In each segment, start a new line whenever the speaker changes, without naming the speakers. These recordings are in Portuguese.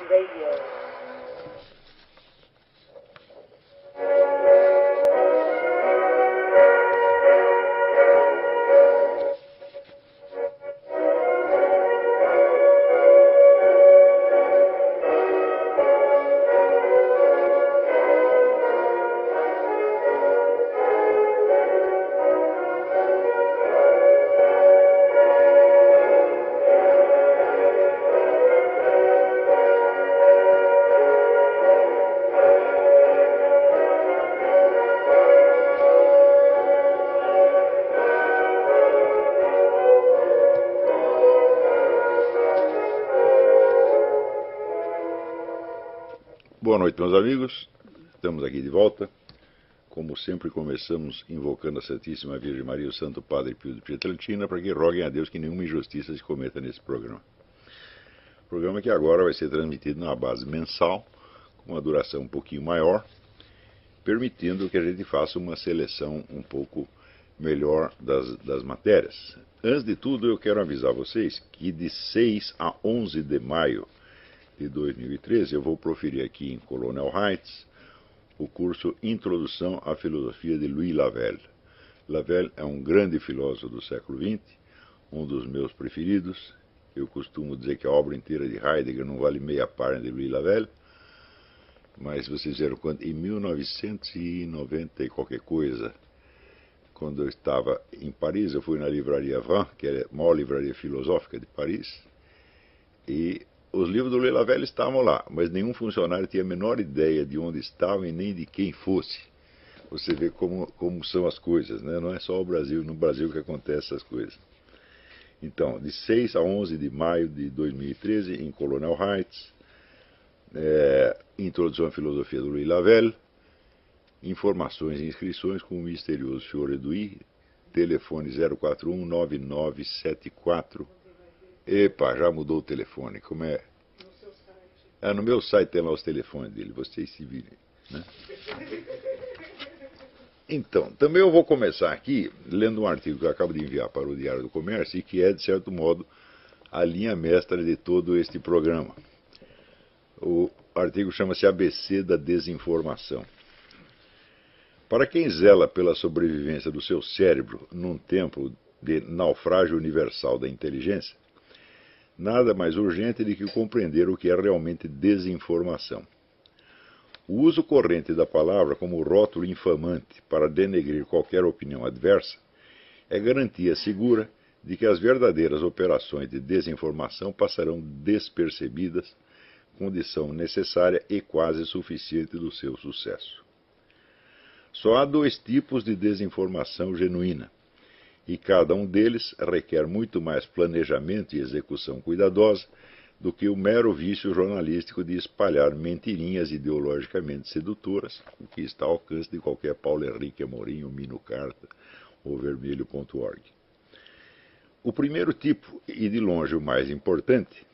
Radio.
Boa noite, meus amigos. Estamos aqui de volta. Como sempre, começamos invocando a Santíssima Virgem Maria e o Santo Padre Pio de Pietrelcina para que roguem a Deus que nenhuma injustiça se cometa nesse programa. O programa que agora vai ser transmitido na base mensal, com uma duração um pouquinho maior, permitindo que a gente faça uma seleção um pouco melhor das matérias. Antes de tudo, eu quero avisar vocês que de 6 a 11 de maio de 2013, eu vou proferir aqui em Colonel Heights o curso Introdução à Filosofia de Louis Lavelle. Lavelle é um grande filósofo do século XX, um dos meus preferidos. Eu costumo dizer que a obra inteira de Heidegger não vale meia página de Louis Lavelle, mas vocês viram quando em 1990 e qualquer coisa, quando eu estava em Paris, eu fui na livraria Vran, que é a maior livraria filosófica de Paris, e os livros do Louis Lavelle estavam lá, mas nenhum funcionário tinha a menor ideia de onde estavam e nem de quem fosse. Você vê como são as coisas, né? Não é só no Brasil que acontecem essas coisas. Então, de 6 a 11 de maio de 2013, em Colonel Heights, Introdução à Filosofia do Louis Lavelle, informações e inscrições com o misterioso Fiore Edui, telefone 041-9974. Epa, já mudou o telefone, como é? No meu site tem lá os telefones dele, vocês se virem, né? Então, também eu vou começar aqui lendo um artigo que eu acabo de enviar para o Diário do Comércio e que é, de certo modo, a linha mestra de todo este programa. O artigo chama-se ABC da Desinformação. Para quem zela pela sobrevivência do seu cérebro num tempo de naufrágio universal da inteligência, nada mais urgente do que compreender o que é realmente desinformação. O uso corrente da palavra como rótulo infamante para denegrir qualquer opinião adversa é garantia segura de que as verdadeiras operações de desinformação passarão despercebidas, condição necessária e quase suficiente do seu sucesso. Só há dois tipos de desinformação genuína, e cada um deles requer muito mais planejamento e execução cuidadosa do que o mero vício jornalístico de espalhar mentirinhas ideologicamente sedutoras, o que está ao alcance de qualquer Paulo Henrique Amorim, ou Mino Carta, ou vermelho.org. O primeiro tipo, e de longe o mais importante,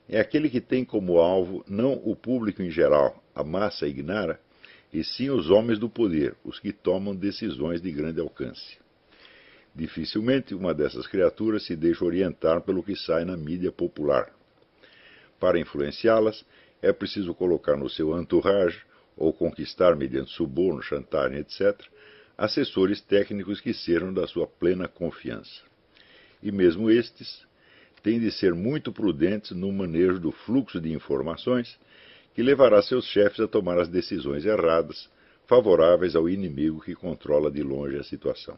é aquele que tem como alvo não o público em geral, a massa ignara, e sim os homens do poder, os que tomam decisões de grande alcance. Dificilmente uma dessas criaturas se deixa orientar pelo que sai na mídia popular. Para influenciá-las, é preciso colocar no seu entourage, ou conquistar mediante suborno, chantagem, etc., assessores técnicos que sejam da sua plena confiança. E mesmo estes têm de ser muito prudentes no manejo do fluxo de informações que levará seus chefes a tomar as decisões erradas, favoráveis ao inimigo que controla de longe a situação.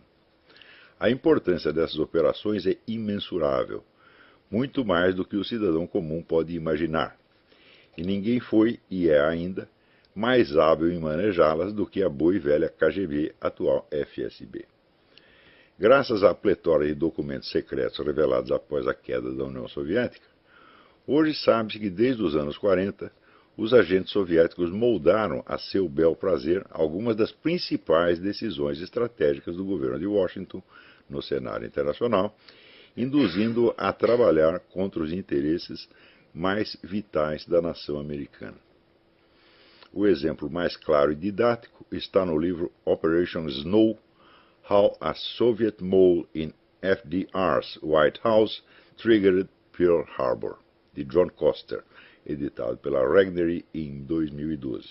A importância dessas operações é imensurável, muito mais do que o cidadão comum pode imaginar. E ninguém foi, e é ainda, mais hábil em manejá-las do que a boa e velha KGB, atual FSB. Graças à pletora de documentos secretos revelados após a queda da União Soviética, hoje sabe-se que desde os anos 40, os agentes soviéticos moldaram a seu bel prazer algumas das principais decisões estratégicas do governo de Washington no cenário internacional, induzindo-o a trabalhar contra os interesses mais vitais da nação americana. O exemplo mais claro e didático está no livro Operation Snow, How a Soviet Mole in FDR's White House Triggered Pearl Harbor. de John Koster, editado pela Regnery em 2012.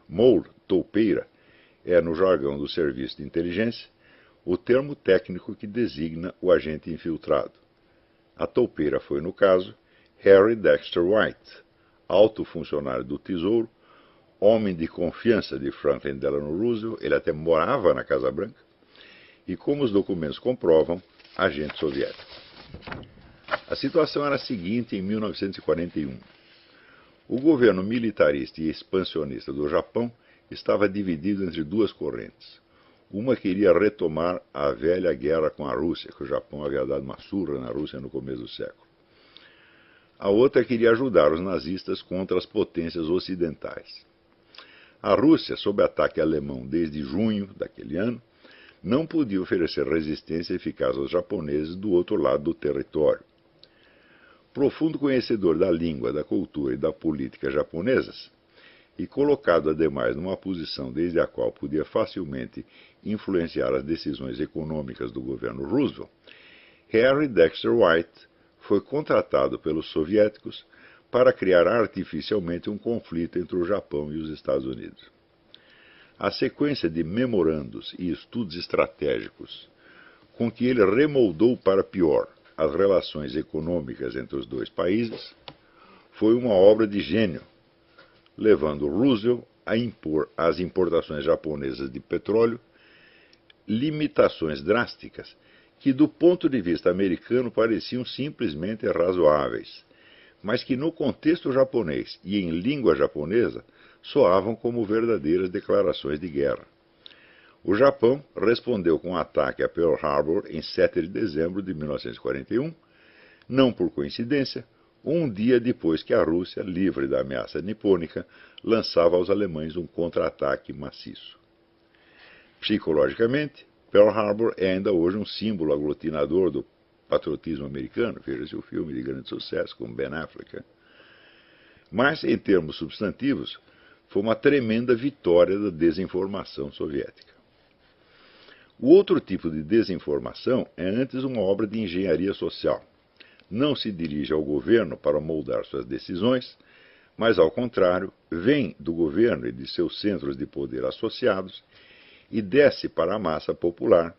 Mole, toupeira, é, no jargão do serviço de inteligência, o termo técnico que designa o agente infiltrado. A toupeira foi, no caso, Harry Dexter White, alto funcionário do Tesouro, homem de confiança de Franklin Delano Roosevelt, ele até morava na Casa Branca, e, como os documentos comprovam, agente soviético. A situação era a seguinte em 1941. O governo militarista e expansionista do Japão estava dividido entre duas correntes. Uma queria retomar a velha guerra com a Rússia, que o Japão havia dado uma surra na Rússia no começo do século. A outra queria ajudar os nazistas contra as potências ocidentais. A Rússia, sob ataque alemão desde junho daquele ano, não podia oferecer resistência eficaz aos japoneses do outro lado do território. Profundo conhecedor da língua, da cultura e da política japonesas, e colocado ademais numa posição desde a qual podia facilmente influenciar as decisões econômicas do governo Roosevelt, Harry Dexter White foi contratado pelos soviéticos para criar artificialmente um conflito entre o Japão e os Estados Unidos. A sequência de memorandos e estudos estratégicos com que ele remoldou para pior as relações econômicas entre os dois países foi uma obra de gênio, levando Roosevelt a impor às importações japonesas de petróleo limitações drásticas que, do ponto de vista americano, pareciam simplesmente razoáveis, mas que, no contexto japonês e em língua japonesa, soavam como verdadeiras declarações de guerra. O Japão respondeu com um ataque a Pearl Harbor em 7 de dezembro de 1941, não por coincidência, um dia depois que a Rússia, livre da ameaça nipônica, lançava aos alemães um contra-ataque maciço. Psicologicamente, Pearl Harbor é ainda hoje um símbolo aglutinador do patriotismo americano, veja-se o filme de grande sucesso com Ben Affleck. Mas, em termos substantivos, foi uma tremenda vitória da desinformação soviética. O outro tipo de desinformação é antes uma obra de engenharia social. Não se dirige ao governo para moldar suas decisões, mas, ao contrário, vem do governo e de seus centros de poder associados e desce para a massa popular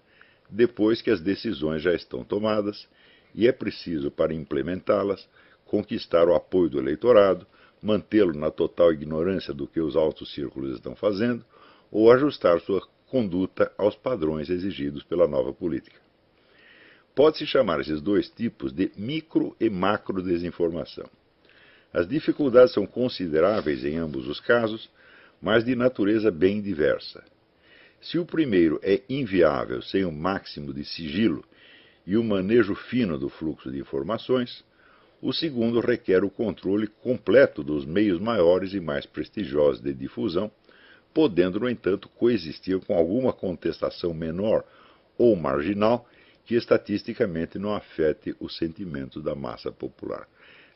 depois que as decisões já estão tomadas e é preciso, para implementá-las, conquistar o apoio do eleitorado, mantê-lo na total ignorância do que os altos círculos estão fazendo ou ajustar sua conduta aos padrões exigidos pela nova política. Pode-se chamar esses dois tipos de micro e macro desinformação. As dificuldades são consideráveis em ambos os casos, mas de natureza bem diversa. Se o primeiro é inviável sem o máximo de sigilo e o manejo fino do fluxo de informações, o segundo requer o controle completo dos meios maiores e mais prestigiosos de difusão, podendo, no entanto, coexistir com alguma contestação menor ou marginal que estatisticamente não afete os sentimentos da massa popular.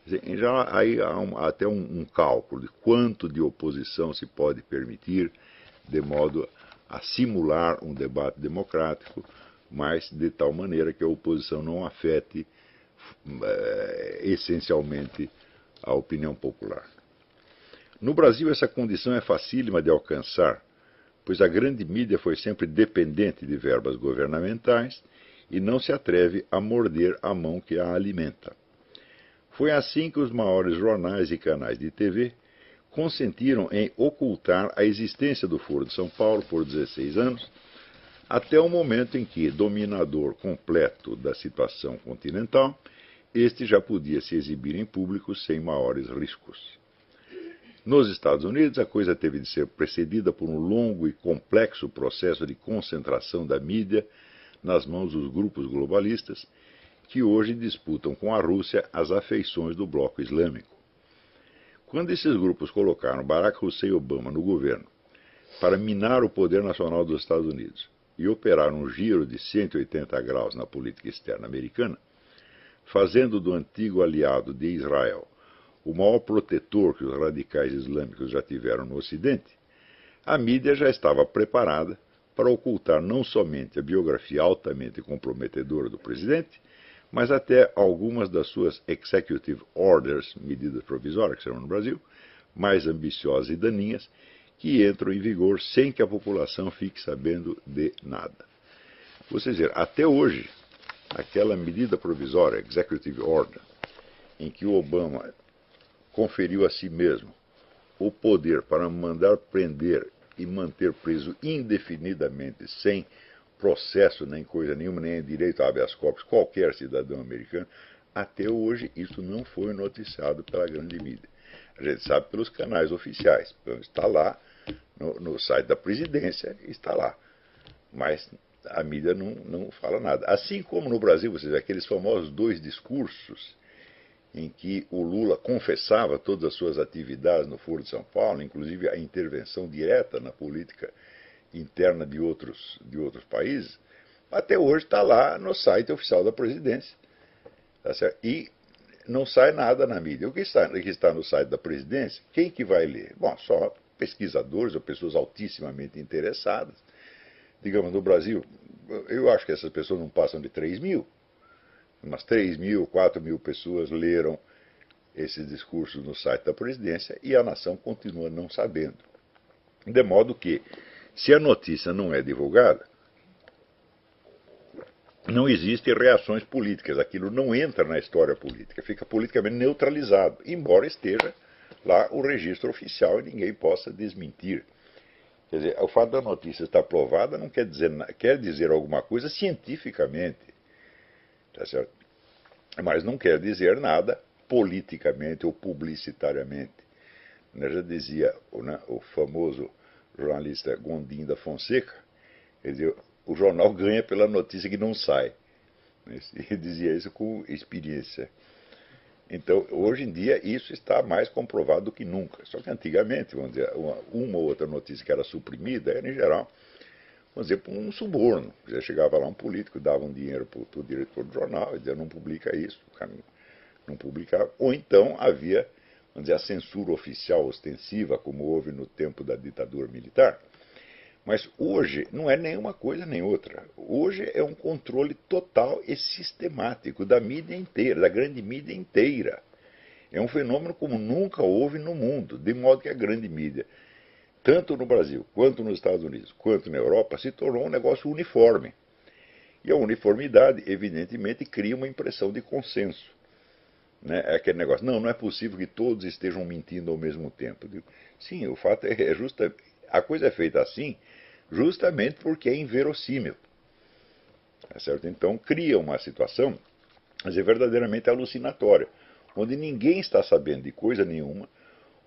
Já aí há até um cálculo de quanto de oposição se pode permitir, de modo a simular um debate democrático, mas de tal maneira que a oposição não afete essencialmente a opinião popular. No Brasil, essa condição é facílima de alcançar, pois a grande mídia foi sempre dependente de verbas governamentais e não se atreve a morder a mão que a alimenta. Foi assim que os maiores jornais e canais de TV consentiram em ocultar a existência do Foro de São Paulo por 16 anos, até o momento em que, dominador completo da situação continental, este já podia se exibir em público sem maiores riscos. Nos Estados Unidos, a coisa teve de ser precedida por um longo e complexo processo de concentração da mídia nas mãos dos grupos globalistas, que hoje disputam com a Rússia as afeições do bloco islâmico. Quando esses grupos colocaram Barack Hussein Obama no governo para minar o poder nacional dos Estados Unidos e operar um giro de 180 graus na política externa americana, fazendo do antigo aliado de Israel o maior protetor que os radicais islâmicos já tiveram no Ocidente, a mídia já estava preparada para ocultar não somente a biografia altamente comprometedora do presidente, mas até algumas das suas executive orders, medidas provisórias, que serão no Brasil, mais ambiciosas e daninhas, que entram em vigor sem que a população fique sabendo de nada. Ou seja, até hoje, aquela medida provisória, executive order, em que o Obama conferiu a si mesmo o poder para mandar prender e manter preso indefinidamente, sem processo, nem coisa nenhuma, nem direito a habeas corpus, qualquer cidadão americano, até hoje isso não foi noticiado pela grande mídia. A gente sabe pelos canais oficiais, está lá no site da presidência, está lá. Mas a mídia não fala nada. Assim como no Brasil, vocês vê aqueles famosos 2 discursos em que o Lula confessava todas as suas atividades no Foro de São Paulo, inclusive a intervenção direta na política interna de outros países, até hoje está lá no site oficial da presidência. Tá certo? E não sai nada na mídia. O que está no site da presidência, quem que vai ler? Bom, só pesquisadores ou pessoas altissimamente interessadas. Digamos, no Brasil, eu acho que essas pessoas não passam de 3 mil. Umas 3 mil, 4 mil pessoas leram esses discursos no site da presidência e a nação continua não sabendo. De modo que, se a notícia não é divulgada, não existem reações políticas. Aquilo não entra na história política, fica politicamente neutralizado, embora esteja lá o registro oficial e ninguém possa desmentir. Quer dizer, o fato da notícia estar provada não quer dizer alguma coisa cientificamente. Tá certo? Mas não quer dizer nada politicamente ou publicitariamente. Já dizia o famoso jornalista Gondim da Fonseca, quer dizer, o jornal ganha pela notícia que não sai. Ele dizia isso com experiência. Então, hoje em dia, isso está mais comprovado do que nunca. Só que antigamente, vamos dizer, uma ou outra notícia que era suprimida era, em geral, vamos dizer, por um suborno. Já chegava lá um político, dava um dinheiro para o diretor do jornal, e dizia, não publica isso, o cara não publicava. Ou então havia, vamos dizer, a censura oficial ostensiva, como houve no tempo da ditadura militar. Mas hoje não é nenhuma coisa nem outra. Hoje é um controle total e sistemático da mídia inteira, da grande mídia inteira. É um fenômeno como nunca houve no mundo, de modo que a grande mídia, tanto no Brasil, quanto nos Estados Unidos, quanto na Europa, se tornou um negócio uniforme. E a uniformidade, evidentemente, cria uma impressão de consenso. Né? É aquele negócio, não é possível que todos estejam mentindo ao mesmo tempo. Sim, o fato é justamente, a coisa é feita assim, justamente porque é inverossímil. Tá certo? Então cria uma situação, mas é verdadeiramente alucinatória, onde ninguém está sabendo de coisa nenhuma,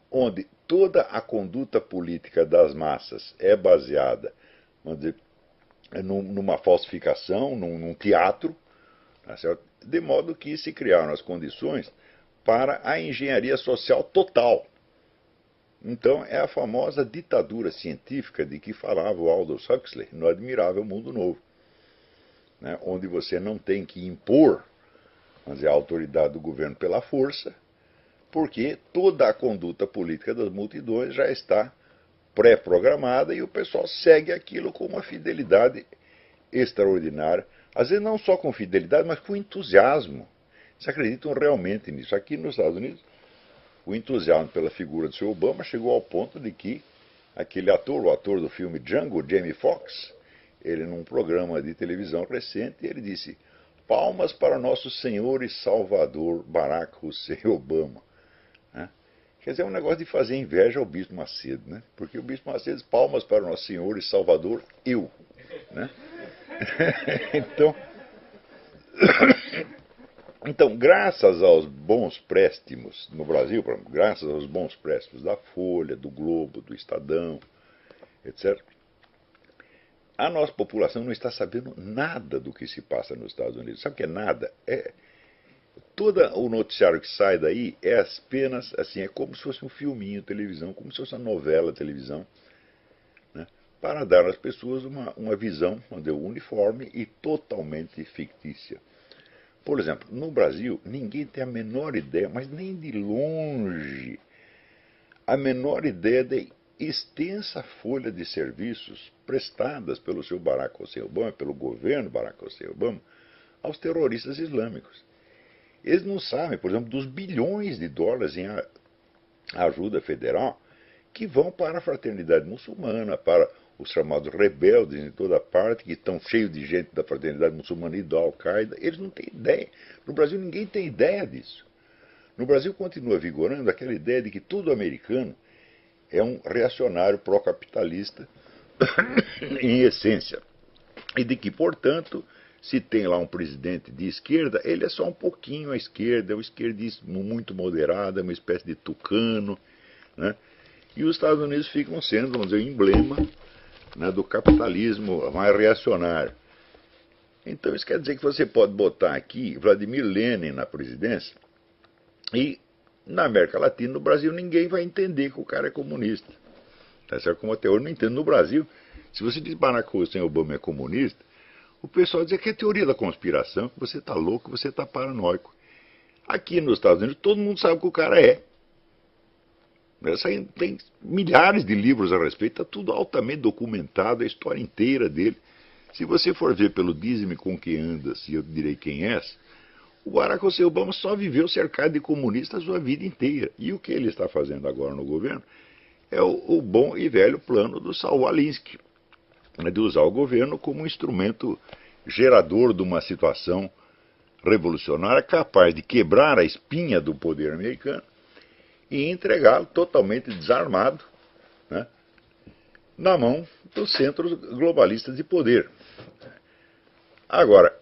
onde toda a conduta política das massas é baseada, vamos dizer, numa falsificação, num teatro, tá certo? De modo que se criaram as condições para a engenharia social total. Então é a famosa ditadura científica de que falava o Aldous Huxley no Admirável Mundo Novo, né? Onde você não tem que impor, vamos dizer, a autoridade do governo pela força, porque toda a conduta política das multidões já está pré-programada e o pessoal segue aquilo com uma fidelidade extraordinária. Às vezes não só com fidelidade, mas com entusiasmo. Eles acreditam realmente nisso. Aqui nos Estados Unidos, o entusiasmo pela figura do Sr. Obama chegou ao ponto de que aquele ator, o ator do filme Django, Jamie Foxx, ele num programa de televisão recente, ele disse: palmas para nosso Senhor e Salvador Barack Hussein Obama. Né? Quer dizer, é um negócio de fazer inveja ao Bispo Macedo, né? Porque o Bispo Macedo diz: palmas para nosso Senhor e Salvador, eu. Né? Então, graças aos bons préstimos no Brasil, graças aos bons préstimos da Folha, do Globo, do Estadão, etc., a nossa população não está sabendo nada do que se passa nos Estados Unidos. Sabe o que é nada? Todo o noticiário que sai daí é apenas assim, é como se fosse um filminho de televisão, como se fosse uma novela de televisão, né, para dar às pessoas uma visão uniforme e totalmente fictícia. Por exemplo, no Brasil, ninguém tem a menor ideia, mas nem de longe, a menor ideia da extensa folha de serviços prestadas pelo seu Barack Hussein Obama, pelo governo Barack Hussein Obama, aos terroristas islâmicos. Eles não sabem, por exemplo, dos bilhões de dólares em ajuda federal que vão para a fraternidade muçulmana, para os chamados rebeldes em toda parte, que estão cheios de gente da fraternidade muçulmana e da Al-Qaeda. Eles não têm ideia. No Brasil ninguém tem ideia disso. No Brasil continua vigorando aquela ideia de que todo americano é um reacionário pró-capitalista em essência. E de que, portanto, se tem lá um presidente de esquerda, ele é só um pouquinho à esquerda, é um esquerdismo muito moderado, é uma espécie de tucano, né? E os Estados Unidos ficam sendo, vamos dizer, o emblema, né, do capitalismo mais reacionário. Então isso quer dizer que você pode botar aqui Vladimir Lenin na presidência e na América Latina, no Brasil, ninguém vai entender que o cara é comunista. Tá certo? Como até hoje não entendo. No Brasil, se você diz que Barack Hussein Obama é comunista, o pessoal diz que é teoria da conspiração, que você está louco, que você está paranoico. Aqui nos Estados Unidos, todo mundo sabe que o cara é. Tem milhares de livros a respeito, está tudo altamente documentado, a história inteira dele. Se você for ver pelo Dize-me com quem andas, e eu direi quem és, o Barack Hussein Obama só viveu cercado de comunistas a sua vida inteira. E o que ele está fazendo agora no governo é o bom e velho plano do Saul Alinsky, né, de usar o governo como um instrumento gerador de uma situação revolucionária capaz de quebrar a espinha do poder americano e entregá-lo totalmente desarmado, né, na mão dos centros globalistas de poder. Agora,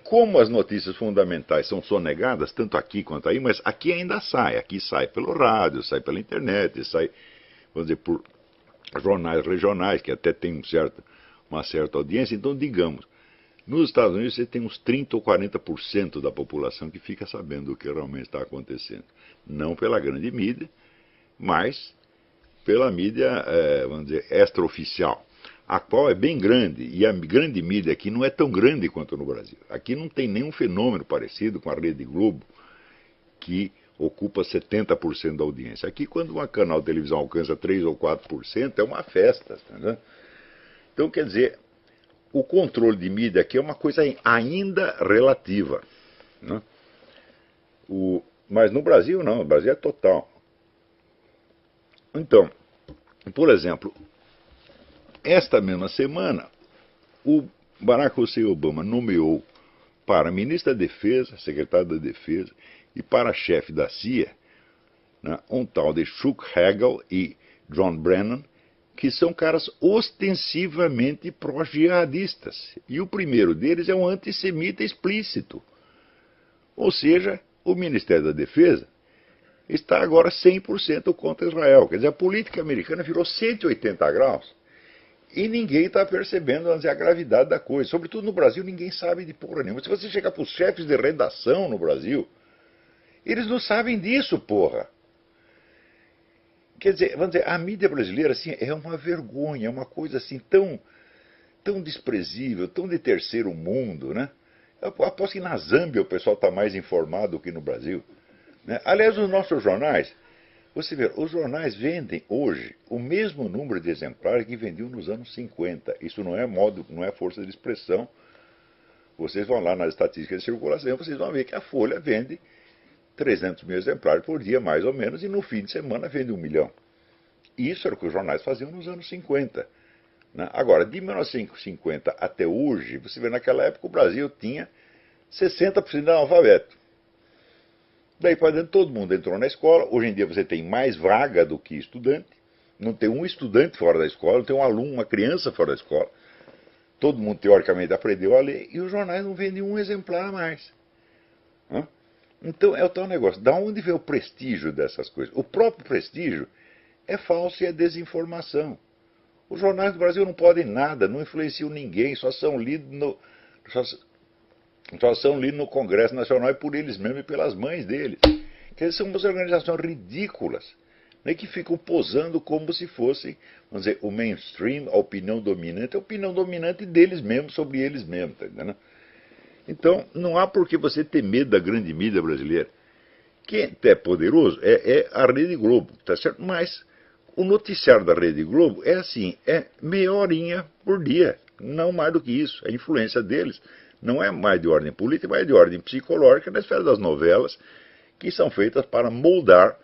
como as notícias fundamentais são sonegadas, tanto aqui quanto aí, mas aqui ainda sai. Aqui sai pelo rádio, sai pela internet, sai, vamos dizer, por jornais regionais, que até tem uma certa audiência. Então, digamos, nos Estados Unidos você tem uns 30% ou 40% da população que fica sabendo o que realmente está acontecendo. Não pela grande mídia, mas pela mídia, vamos dizer, extraoficial, a qual é bem grande, e a grande mídia aqui não é tão grande quanto no Brasil. Aqui não tem nenhum fenômeno parecido com a Rede Globo, que ocupa 70% da audiência. Aqui, quando um canal de televisão alcança 3% ou 4%, é uma festa. Tá? Então, quer dizer, o controle de mídia aqui é uma coisa ainda relativa. Né? Mas no Brasil, não. No Brasil é total. Então, por exemplo, esta mesma semana, o Barack Hussein Obama nomeou para ministro da Defesa, secretário da Defesa, e para chefe da CIA, né, um tal de Chuck Hagel e John Brennan, que são caras ostensivamente pró-jihadistas. E o primeiro deles é um antissemita explícito. Ou seja, o Ministério da Defesa está agora 100% contra Israel. Quer dizer, a política americana virou 180 graus. E ninguém está percebendo, vamos dizer, a gravidade da coisa. Sobretudo no Brasil, ninguém sabe de porra nenhuma. Se você chegar para os chefes de redação no Brasil, eles não sabem disso, porra. Quer dizer, vamos dizer, a mídia brasileira assim, é uma vergonha, é uma coisa assim tão desprezível, tão de terceiro mundo, né? Eu aposto que na Zâmbia o pessoal está mais informado do que no Brasil. Né? Aliás, os nossos jornais, você vê, os jornais vendem hoje o mesmo número de exemplares que vendiam nos anos 50. Isso não é não é força de expressão. Vocês vão lá nas estatísticas de circulação, vocês vão ver que a Folha vende 300 mil exemplares por dia, mais ou menos, e no fim de semana vende 1 milhão. Isso era o que os jornais faziam nos anos 50. Né? Agora, de 1950 até hoje, você vê, naquela época o Brasil tinha 60% de analfabeto. Daí para dentro todo mundo entrou na escola. Hoje em dia você tem mais vaga do que estudante. Não tem um estudante fora da escola, não tem um aluno, uma criança fora da escola. Todo mundo teoricamente aprendeu a ler e os jornais não vendem um exemplar a mais. Né? Então é o tal negócio. Da onde vem o prestígio dessas coisas? O próprio prestígio é falso e é desinformação. Os jornais do Brasil não podem nada, não influenciam ninguém, só são lidos no Congresso Nacional e por eles mesmos e pelas mães deles. Que eles são umas organizações ridículas, né, que ficam posando como se fossem, vamos dizer, o mainstream, a opinião dominante, a opinião dominante deles mesmos sobre eles mesmos. Tá entendendo? Então, não há por que você ter medo da grande mídia brasileira. Quem é poderoso é a Rede Globo, tá certo? Mas o noticiário da Rede Globo é assim, é meia horinha por dia. Não mais do que isso. A influência deles não é mais de ordem política, mas é de ordem psicológica na esfera das novelas, que são feitas para moldar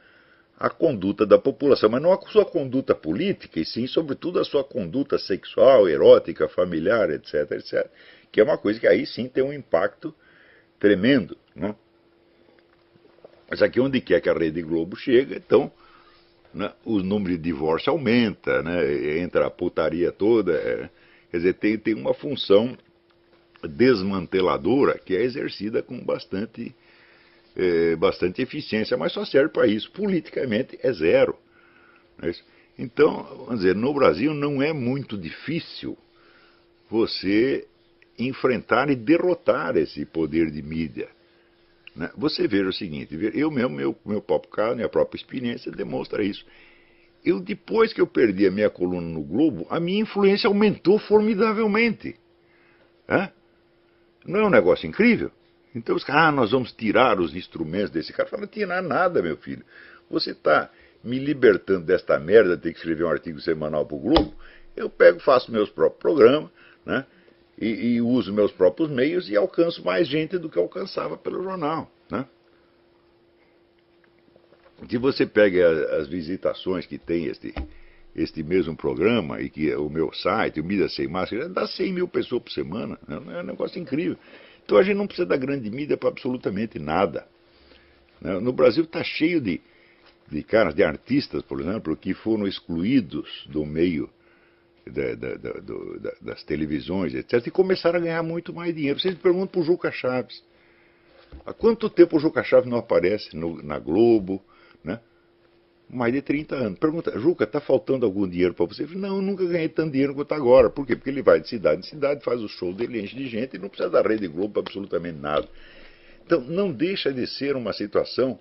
a conduta da população, mas não a sua conduta política, e sim, sobretudo, a sua conduta sexual, erótica, familiar, etc., etc., que é uma coisa que aí sim tem um impacto tremendo, né? Mas aqui onde quer que a Rede Globo chega, então, né, o número de divórcio aumenta, né, entra a putaria toda, quer dizer, tem uma função desmanteladora que é exercida com bastante eficiência, mas só serve para isso. Politicamente é zero. Não é isso? Então, vamos dizer, no Brasil não é muito difícil você enfrentar e derrotar esse poder de mídia. Né? Você veja o seguinte, eu mesmo, meu próprio caso, minha própria experiência demonstra isso. Depois que eu perdi a minha coluna no Globo, a minha influência aumentou formidavelmente. Não é um negócio incrível? Então os caras, nós vamos tirar os instrumentos desse cara. Fala, tirar nada, meu filho. Você está me libertando desta merda, ter que escrever um artigo semanal para o Globo. Eu pego, faço meus próprios programas, né? E uso meus próprios meios e alcanço mais gente do que alcançava pelo jornal, né? Se você pega as visitações que tem este mesmo programa, e que é o meu site, o Mídia Sem Máscara, dá 100 mil pessoas por semana, né? É um negócio incrível. Então a gente não precisa da grande mídia para absolutamente nada, né? No Brasil está cheio de caras, de artistas, por exemplo, que foram excluídos do meio das televisões, etc., e começaram a ganhar muito mais dinheiro. Vocês me perguntam para o Juca Chaves. Há quanto tempo o Juca Chaves não aparece na Globo, né? Mais de 30 anos. Pergunta, Juca, está faltando algum dinheiro para você? Não, eu nunca ganhei tanto dinheiro quanto agora. Por quê? Porque ele vai de cidade em cidade, faz o show dele, enche de gente e não precisa da Rede Globo para absolutamente nada. Então, não deixa de ser uma situação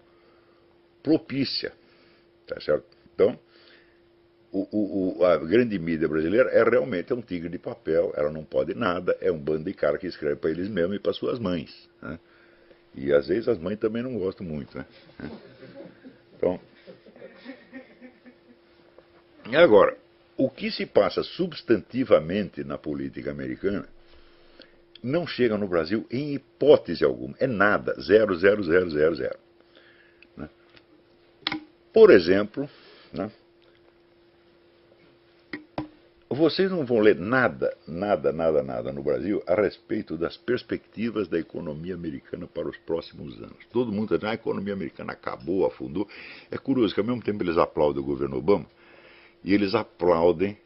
propícia. Tá certo? Então, a grande mídia brasileira realmente um tigre de papel, ela não pode nada, é um bando de cara que escreve para eles mesmos e para suas mães, né? E às vezes as mães também não gostam muito, né? Então, e agora, o que se passa substantivamente na política americana não chega no Brasil em hipótese alguma, é nada, zero, zero, zero, zero, zero, né? Por exemplo, né? Vocês não vão ler nada no Brasil a respeito das perspectivas da economia americana para os próximos anos. Todo mundo diz, a economia americana acabou, afundou. É curioso que ao mesmo tempo eles aplaudem o governo Obama e eles aplaudem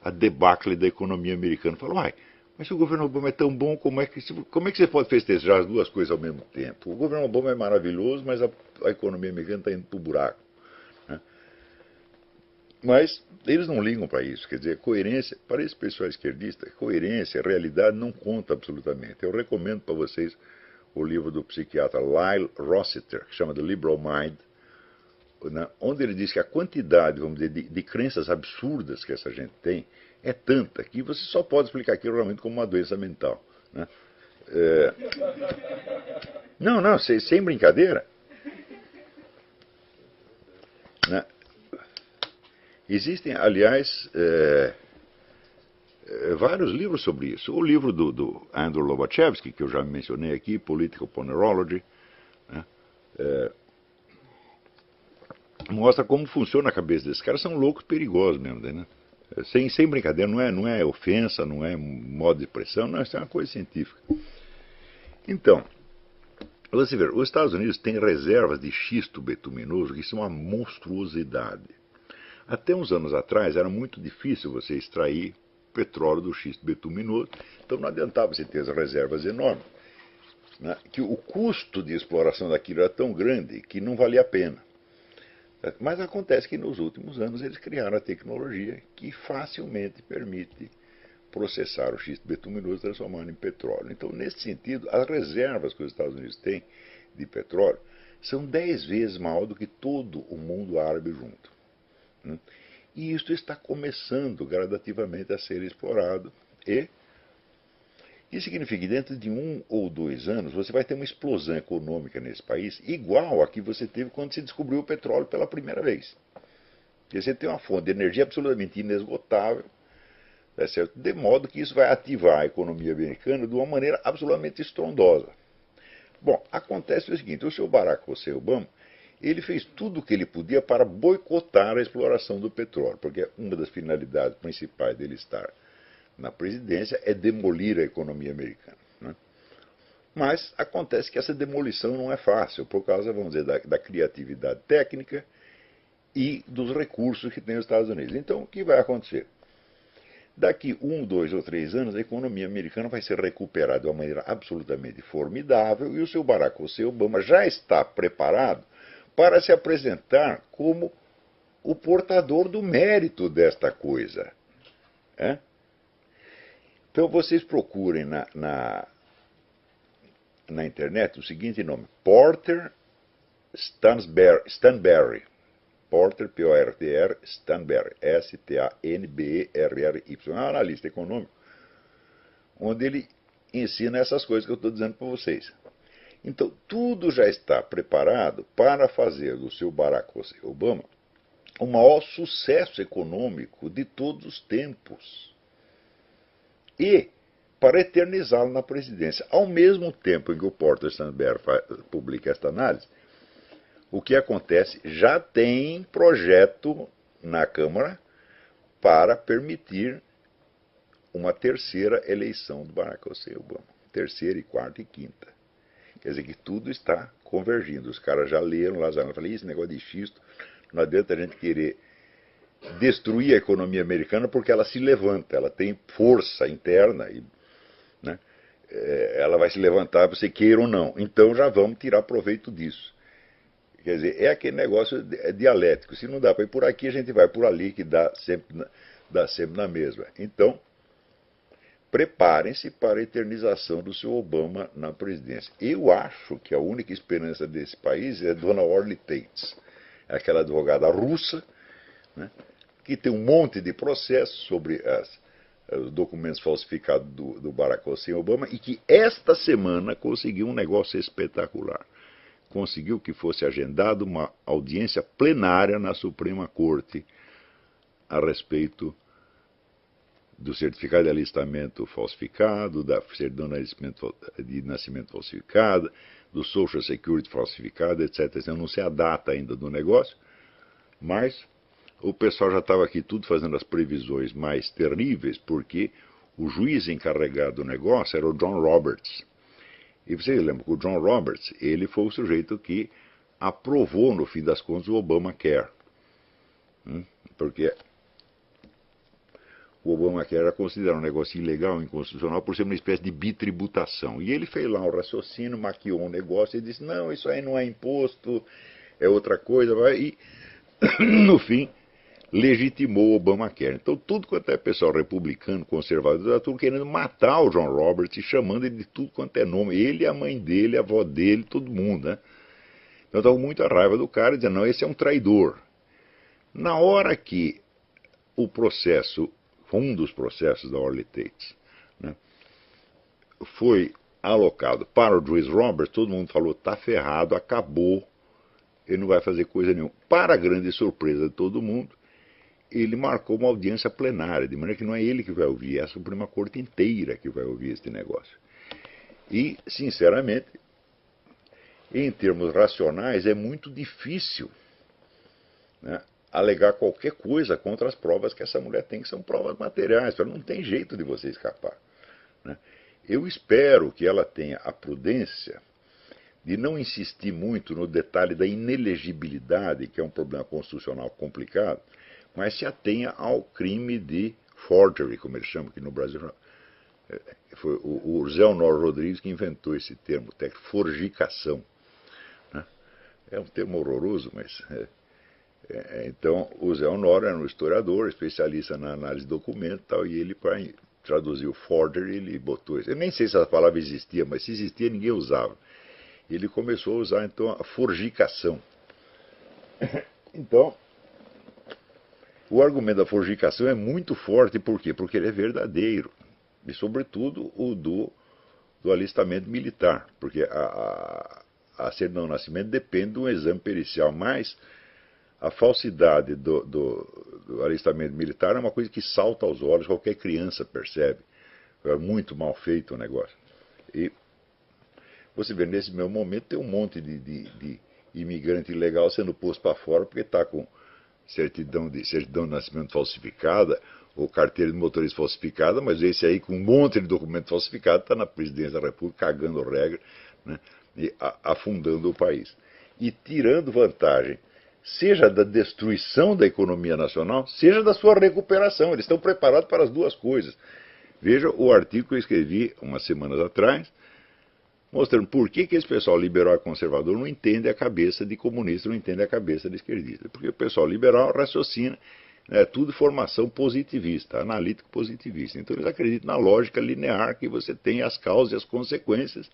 a debacle da economia americana. Falam, mas se o governo Obama é tão bom, como é que você pode festejar as duas coisas ao mesmo tempo? O governo Obama é maravilhoso, mas a economia americana está indo para o buraco, né? Mas eles não ligam para isso. Quer dizer, coerência, para esse pessoal esquerdista, coerência, realidade não conta absolutamente. Eu recomendo para vocês o livro do psiquiatra Lyle Rossiter, que chama The Liberal Mind, né, onde ele diz que a quantidade, vamos dizer, de crenças absurdas que essa gente tem é tanta que você só pode explicar aquilo realmente como uma doença mental, né? Não, sem brincadeira, né? Existem, aliás, vários livros sobre isso. O livro do Andrew Lobachevsky, que eu já mencionei aqui, Political Ponerology, né, mostra como funciona a cabeça desses caras. São loucos perigosos mesmo, né? Sem brincadeira, não é ofensa, não é modo de expressão, não, isso é uma coisa científica. Então, você vê, os Estados Unidos têm reservas de xisto betuminoso que são uma monstruosidade. Até uns anos atrás era muito difícil você extrair petróleo do xisto betuminoso, então não adiantava você ter as reservas enormes, né? Que o custo de exploração daquilo era tão grande que não valia a pena. Mas acontece que nos últimos anos eles criaram a tecnologia que facilmente permite processar o xisto betuminoso e transformá-lo em petróleo. Então, nesse sentido, as reservas que os Estados Unidos têm de petróleo são 10 vezes maior do que todo o mundo árabe junto, né? E isto está começando gradativamente a ser explorado. E isso significa que dentro de 1 ou 2 anos você vai ter uma explosão econômica nesse país igual a que você teve quando se descobriu o petróleo pela primeira vez. Porque você tem uma fonte de energia absolutamente inesgotável, tá certo? De modo que isso vai ativar a economia americana de uma maneira absolutamente estrondosa. Bom, acontece o seguinte, o senhor Barack Hussein Obama, ele fez tudo o que ele podia para boicotar a exploração do petróleo, porque uma das finalidades principais dele estar na presidência é demolir a economia americana, né? Mas acontece que essa demolição não é fácil, por causa, vamos dizer, da criatividade técnica e dos recursos que tem os Estados Unidos. Então, o que vai acontecer? Daqui 1, 2 ou 3 anos, a economia americana vai ser recuperada de uma maneira absolutamente formidável e o seu Barack Hussein Obama já está preparado para se apresentar como o portador do mérito desta coisa. É? Então vocês procurem na internet o seguinte nome, Porter Stansberry. Porter, P-O-R-T-R, Stansberry, S-T-A-N-B-E-R-R-Y. É um analista econômico, onde ele ensina essas coisas que eu estou dizendo para vocês. Então, tudo já está preparado para fazer do seu Barack Hussein Obama o maior sucesso econômico de todos os tempos. E para eternizá-lo na presidência. Ao mesmo tempo em que o Porter Stansberry publica esta análise, o que acontece? Já tem projeto na Câmara para permitir uma terceira eleição do Barack Hussein Obama. Terceira, e quarta e quinta. Quer dizer que tudo está convergindo. Os caras já leram lá, já falaram, esse negócio de xisto, não adianta a gente querer destruir a economia americana porque ela se levanta, ela tem força interna, e, né, ela vai se levantar, você queira ou não. Então já vamos tirar proveito disso. Quer dizer, é aquele negócio dialético. Se não dá para ir por aqui, a gente vai por ali, que dá sempre na mesma. Então, preparem-se para a eternização do seu Obama na presidência. Eu acho que a única esperança desse país é a dona Orly Tates, aquela advogada russa, né, que tem um monte de processos sobre os documentos falsificados do Barack Hussein Obama e que esta semana conseguiu um negócio espetacular. Conseguiu que fosse agendada uma audiência plenária na Suprema Corte a respeito do certificado de alistamento falsificado, da certidão de nascimento falsificada, do Social Security falsificado, etc. Eu não sei a data ainda do negócio, mas o pessoal já estava aqui tudo fazendo as previsões mais terríveis, porque o juiz encarregado do negócio era o John Roberts. E vocês lembram que o John Roberts, ele foi o sujeito que aprovou, no fim das contas, o Obamacare. Porque o Obamacare era considerado um negócio ilegal, inconstitucional, por ser uma espécie de bitributação. E ele fez lá um raciocínio, maquiou um negócio e disse, não, isso aí não é imposto, é outra coisa. E, no fim, legitimou o Obamacare. Então, tudo quanto é pessoal republicano, conservador, está tudo querendo matar o John Roberts e chamando ele de tudo quanto é nome. Ele, a mãe dele, a avó dele, todo mundo, né? Então, estava com muita raiva do cara, dizendo, não, esse é um traidor. Na hora que o processo, um dos processos da Orly Tates, né, foi alocado para o juiz Roberts, todo mundo falou, tá ferrado, acabou, ele não vai fazer coisa nenhuma. Para a grande surpresa de todo mundo, ele marcou uma audiência plenária, de maneira que não é ele que vai ouvir, é a Suprema Corte inteira que vai ouvir este negócio. E, sinceramente, em termos racionais, é muito difícil, né, alegar qualquer coisa contra as provas que essa mulher tem, que são provas materiais, não tem jeito de você escapar, né? Eu espero que ela tenha a prudência de não insistir muito no detalhe da inelegibilidade, que é um problema constitucional complicado, mas se atenha ao crime de forgery, como eles chamam aqui no Brasil. Foi o Zé Honório Rodrigues que inventou esse termo técnico, forgicação, né? É um termo horroroso, mas... então, o Zé Honório era um historiador, especialista na análise de documentos e tal, e ele, para traduzir o forgery, ele botou isso. Eu nem sei se essa palavra existia, mas se existia, ninguém usava. Ele começou a usar, então, a forgicação. Então, o argumento da forgicação é muito forte, por quê? Porque ele é verdadeiro. E, sobretudo, o do alistamento militar. Porque a certidão de nascimento depende de um exame pericial, mas A falsidade do alistamento militar é uma coisa que salta aos olhos, qualquer criança percebe. É muito mal feito o negócio. E você vê, nesse mesmo momento, tem um monte de imigrante ilegal sendo posto para fora porque está com certidão de nascimento falsificada ou carteira de motorista falsificada, mas esse aí com um monte de documento falsificado está na presidência da República cagando regra, né, e afundando o país. E tirando vantagem, seja da destruição da economia nacional, seja da sua recuperação. Eles estão preparados para as duas coisas. Veja o artigo que eu escrevi umas semanas atrás, mostrando por que esse pessoal liberal e conservador não entende a cabeça de comunista, não entende a cabeça de esquerdista. Porque o pessoal liberal raciocina, é tudo formação positivista, analítico positivista. Então eles acreditam na lógica linear, que você tem as causas e as consequências,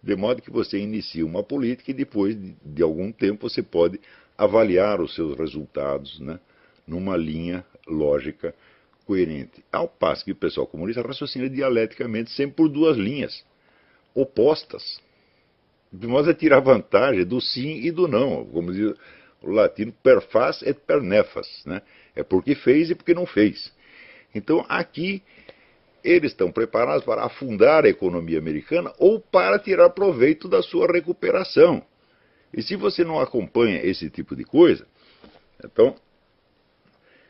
de modo que você inicia uma política e depois de algum tempo você pode avaliar os seus resultados, né, numa linha lógica coerente. Ao passo que o pessoal comunista raciocina dialeticamente sempre por duas linhas opostas, de modo a tirar vantagem do sim e do não, como diz o latino, per fas et per nefas, né? É porque fez e porque não fez. Então aqui eles estão preparados para afundar a economia americana ou para tirar proveito da sua recuperação. E se você não acompanha esse tipo de coisa, então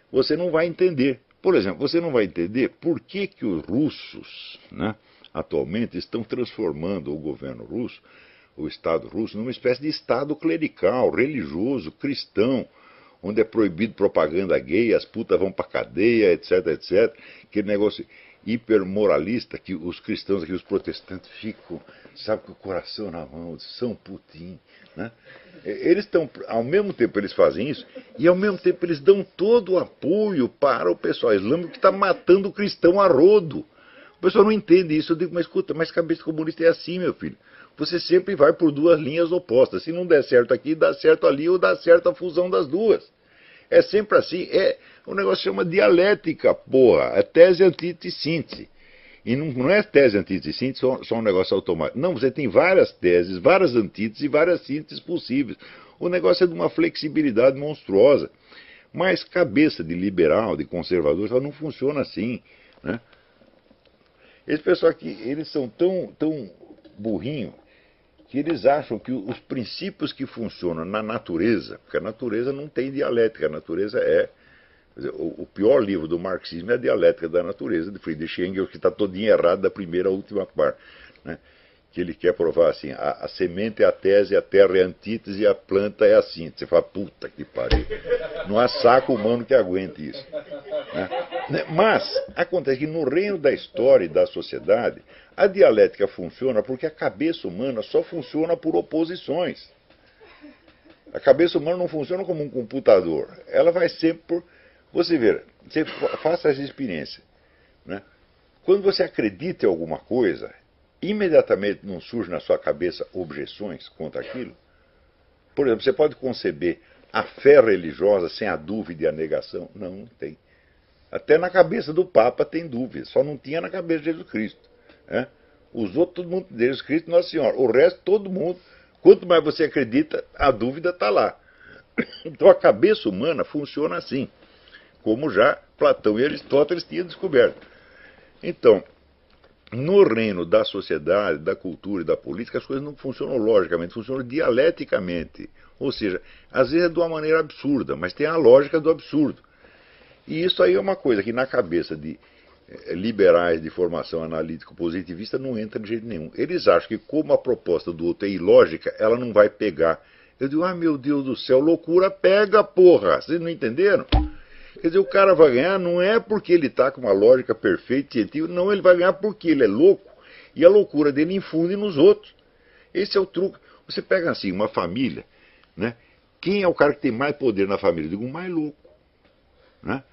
você não vai entender. Por exemplo, você não vai entender por que os russos, né, atualmente estão transformando o governo russo, o Estado russo, numa espécie de Estado clerical, religioso, cristão, onde é proibido propaganda gay, as putas vão para cadeia, etc, etc. Aquele negócio hipermoralista que os cristãos aqui, os protestantes, ficam, sabe, com o coração na mão, de São Putin, né? Eles estão, ao mesmo tempo eles fazem isso, e ao mesmo tempo eles dão todo o apoio para o pessoal islâmico que está matando o cristão a rodo. O pessoal não entende isso. Eu digo, mas escuta, mas cabeça comunista é assim, meu filho. Você sempre vai por duas linhas opostas. Se não der certo aqui, dá certo ali, ou dá certo a fusão das duas. É sempre assim. O negócio chama dialética, porra. É tese, antítese e síntese. E não é tese, antítese e síntese só um negócio automático. Não, você tem várias teses, várias antíteses e várias sínteses possíveis. O negócio é de uma flexibilidade monstruosa. Mas cabeça de liberal, de conservador, só não funciona assim, né? Esse pessoal aqui, eles são tão burrinhos que eles acham que os princípios que funcionam na natureza, porque a natureza não tem dialética, a natureza é... O pior livro do marxismo é a Dialética da Natureza, de Friedrich Engels, que está todinho errado da primeira à última parte, né? Que ele quer provar assim, a semente é a tese, a terra é a antítese e a planta é a síntese. Você fala, puta que pariu, não há saco humano que aguente isso, né? Mas acontece que no reino da história e da sociedade, a dialética funciona porque a cabeça humana só funciona por oposições. A cabeça humana não funciona como um computador, ela vai sempre por... Você vê, você faça essa experiência, né? Quando você acredita em alguma coisa, imediatamente não surge na sua cabeça objeções contra aquilo. Por exemplo, você pode conceber a fé religiosa sem a dúvida e a negação? Não, não tem. Até na cabeça do Papa tem dúvida, só não tinha na cabeça de Jesus Cristo, né? Os outros, todo mundo, Jesus Cristo, Nossa Senhora. O resto, todo mundo. Quanto mais você acredita, a dúvida está lá. Então a cabeça humana funciona assim, como já Platão e Aristóteles tinham descoberto. Então, no reino da sociedade, da cultura e da política, as coisas não funcionam logicamente, funcionam dialeticamente. Ou seja, às vezes é de uma maneira absurda, mas tem a lógica do absurdo. E isso aí é uma coisa que na cabeça de liberais de formação analítico-positivista não entra de jeito nenhum. Eles acham que como a proposta do outro é ilógica, ela não vai pegar. Eu digo, meu Deus do céu, loucura pega, porra! Vocês não entenderam? Quer dizer, o cara vai ganhar não é porque ele está com uma lógica perfeita, científica, não, ele vai ganhar porque ele é louco e a loucura dele infunde nos outros. Esse é o truque. Você pega assim, uma família, né? Quem é o cara que tem mais poder na família? Eu digo, o mais louco, né?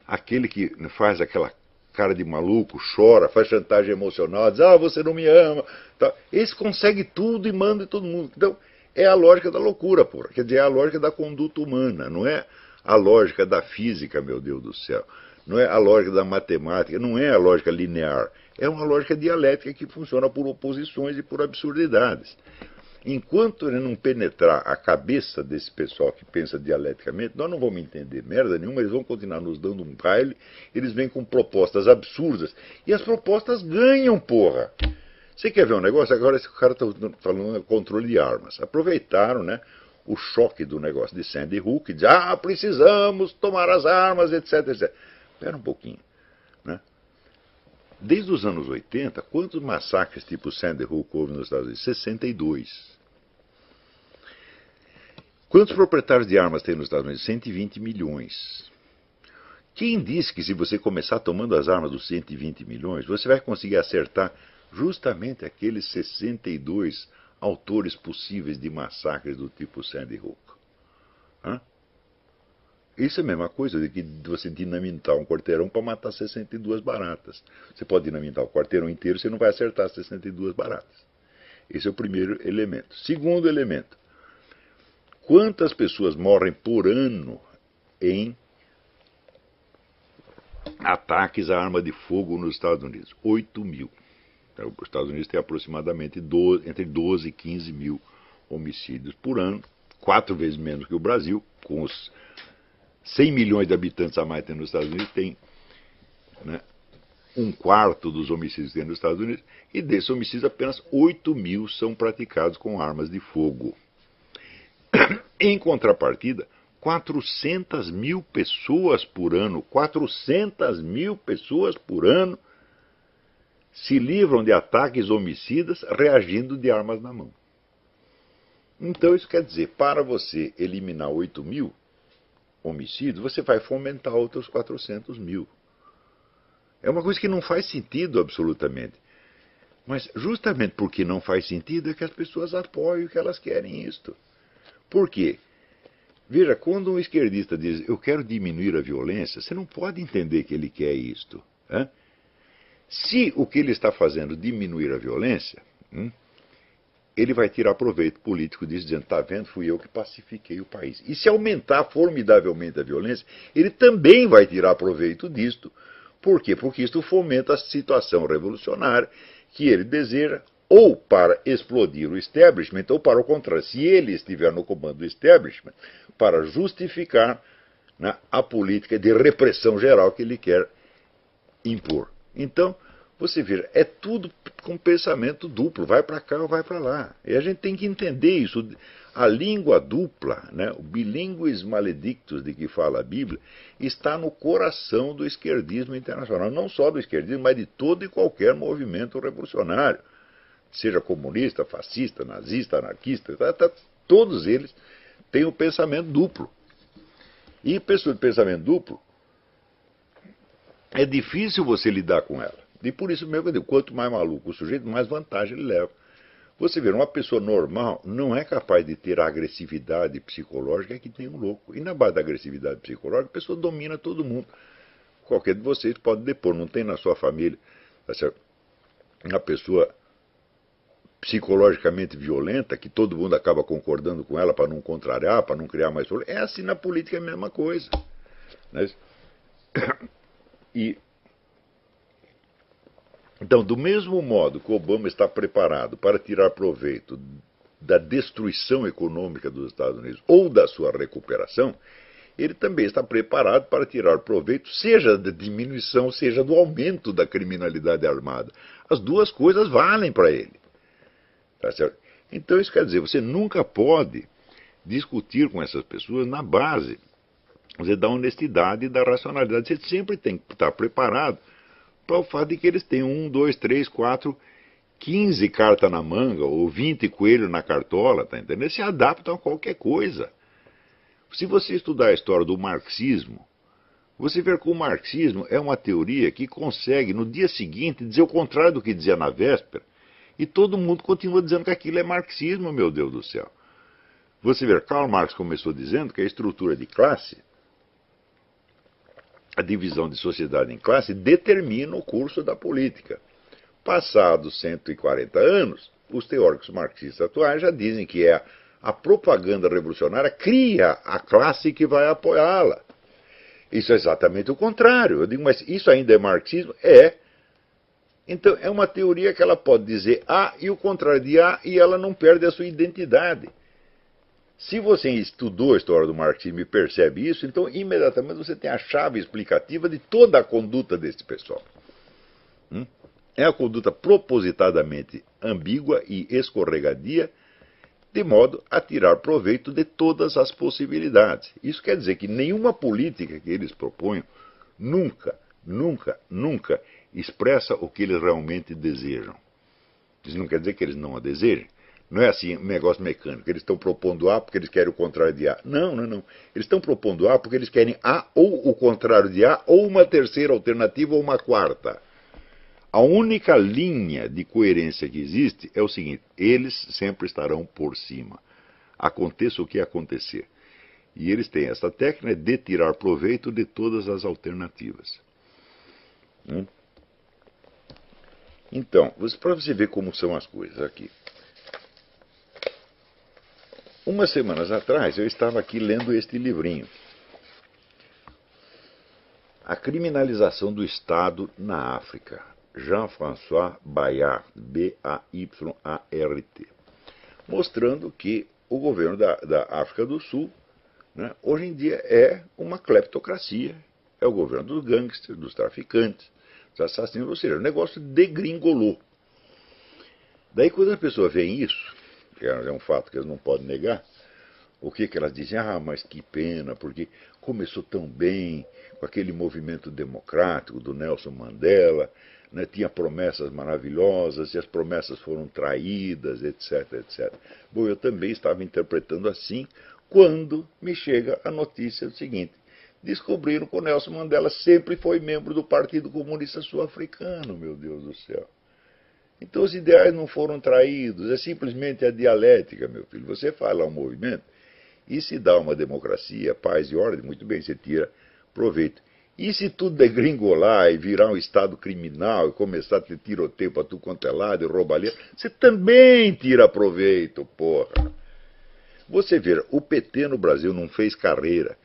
Aquele que faz aquela cara de maluco, chora, faz chantagem emocional, diz, você não me ama. Tá. Esse consegue tudo e manda em todo mundo. Então, é a lógica da loucura, porra. Quer dizer, é a lógica da conduta humana, não é a lógica da física, meu Deus do céu. Não é a lógica da matemática, não é a lógica linear. É uma lógica dialética que funciona por oposições e por absurdidades. Enquanto ele não penetrar a cabeça desse pessoal que pensa dialeticamente, nós não vamos entender merda nenhuma, eles vão continuar nos dando um baile, eles vêm com propostas absurdas. E as propostas ganham, porra! Você quer ver um negócio? Agora esse cara está falando de controle de armas. Aproveitaram, né, o choque do negócio de Sandy Hook, de precisamos tomar as armas, etc, etc. Espera um pouquinho, né? Desde os anos 80, quantos massacres tipo Sandy Hook houve nos Estados Unidos? 62. Quantos proprietários de armas tem nos Estados Unidos? 120 milhões. Quem disse que se você começar tomando as armas dos 120 milhões, você vai conseguir acertar justamente aqueles 62 autores possíveis de massacres do tipo Sandy Hook? Hã? Isso é a mesma coisa de que você dinamitar um quarteirão para matar 62 baratas. Você pode dinamitar o quarteirão inteiro, você não vai acertar 62 baratas. Esse é o primeiro elemento. Segundo elemento, quantas pessoas morrem por ano em ataques à arma de fogo nos Estados Unidos? 8 mil. Então, os Estados Unidos têm aproximadamente entre 12 e 15 mil homicídios por ano, 4 vezes menos que o Brasil, com os 100 milhões de habitantes a mais que tem nos Estados Unidos, tem, né, 1/4 dos homicídios que tem nos Estados Unidos, e desses homicídios apenas 8 mil são praticados com armas de fogo. Em contrapartida, 400 mil pessoas por ano, 400 mil pessoas por ano se livram de ataques homicidas reagindo de armas na mão. Então isso quer dizer, para você eliminar 8 mil homicídios, você vai fomentar outros 400 mil. É uma coisa que não faz sentido absolutamente. Mas justamente porque não faz sentido é que as pessoas apoiam que elas querem isto. Por quê? Veja, quando um esquerdista diz, eu quero diminuir a violência, você não pode entender que ele quer isto. Hein? Se o que ele está fazendo é diminuir a violência, ele vai tirar proveito político disso, dizendo, está vendo, fui eu que pacifiquei o país. E se aumentar formidavelmente a violência, ele também vai tirar proveito disto. Por quê? Porque isto fomenta a situação revolucionária que ele deseja, ou para explodir o establishment, ou para o contrário, se ele estiver no comando do establishment, para justificar, né, a política de repressão geral que ele quer impor. Então, você vê, é tudo com pensamento duplo, vai para cá ou vai para lá. E a gente tem que entender isso. A língua dupla, né, o bilingues maledictus de que fala a Bíblia, está no coração do esquerdismo internacional. Não só do esquerdismo, mas de todo e qualquer movimento revolucionário. Seja comunista, fascista, nazista, anarquista, todos eles têm o pensamento duplo. E pessoa de pensamento duplo, é difícil você lidar com ela. E por isso mesmo eu digo, quanto mais maluco o sujeito, mais vantagem ele leva. Você vê, uma pessoa normal não é capaz de ter a agressividade psicológica que tem um louco. E na base da agressividade psicológica, a pessoa domina todo mundo. Qualquer de vocês pode depor, não tem na sua família, tá certo? Uma pessoa psicologicamente violenta, que todo mundo acaba concordando com ela para não contrariar, para não criar mais problema. É assim na política, é a mesma coisa. Né? Então, do mesmo modo que o Obama está preparado para tirar proveito da destruição econômica dos Estados Unidos ou da sua recuperação, ele também está preparado para tirar proveito, seja da diminuição, seja do aumento da criminalidade armada. As duas coisas valem para ele. Tá certo? Então, isso quer dizer, você nunca pode discutir com essas pessoas na base da honestidade e da racionalidade. Você sempre tem que estar preparado para o fato de que eles têm 1, 2, 3, 4, 15 cartas na manga ou 20 coelhos na cartola, tá entendendo? Eles se adaptam a qualquer coisa. Se você estudar a história do marxismo, você vê que o marxismo é uma teoria que consegue, no dia seguinte, dizer o contrário do que dizia na véspera, e todo mundo continua dizendo que aquilo é marxismo, meu Deus do céu. Você vê, Karl Marx começou dizendo que a estrutura de classe, a divisão de sociedade em classe, determina o curso da política. Passados 140 anos, os teóricos marxistas atuais já dizem que a propaganda revolucionária cria a classe que vai apoiá-la. Isso é exatamente o contrário. Eu digo, mas isso ainda é marxismo? É. Então, é uma teoria que ela pode dizer A e o contrário de A, e ela não perde a sua identidade. Se você estudou a história do marxismo e percebe isso, então imediatamente você tem a chave explicativa de toda a conduta desse pessoal. É a conduta propositadamente ambígua e escorregadia, de modo a tirar proveito de todas as possibilidades. Isso quer dizer que nenhuma política que eles proponham nunca, nunca, nunca expressa o que eles realmente desejam. Isso não quer dizer que eles não a desejem. Não é assim, um negócio mecânico. Eles estão propondo A porque eles querem o contrário de A. Não, não, não. Eles estão propondo A porque eles querem A ou o contrário de A, ou uma terceira alternativa ou uma quarta. A única linha de coerência que existe é o seguinte: eles sempre estarão por cima, aconteça o que acontecer. E eles têm essa técnica de tirar proveito de todas as alternativas. Então, para você ver como são as coisas aqui. Umas semanas atrás eu estava aqui lendo este livrinho. A criminalização do Estado na África. Jean-François Bayart, B-A-Y-A-R-T. Mostrando que o governo da África do Sul, né, hoje em dia é uma cleptocracia. É o governo dos gangsters, dos traficantes, dos assassinos, ou seja, o negócio degringolou. Daí quando as pessoas veem isso, que é um fato que eles não podem negar, o que elas dizem? Ah, mas que pena, porque começou tão bem, com aquele movimento democrático do Nelson Mandela, né, tinha promessas maravilhosas e as promessas foram traídas, etc, etc. Bom, eu também estava interpretando assim quando me chega a notícia do seguinte: descobriram que o Nelson Mandela sempre foi membro do Partido Comunista Sul-Africano, meu Deus do céu. Então os ideais não foram traídos, é simplesmente a dialética, meu filho. Você faz lá um movimento e se dá uma democracia, paz e ordem, muito bem, você tira proveito. E se tudo degringolar e virar um estado criminal e começar a ter tiroteio para tudo quanto é lado e roubalheira, você também tira proveito, porra. Você vê, o PT no Brasil não fez carreira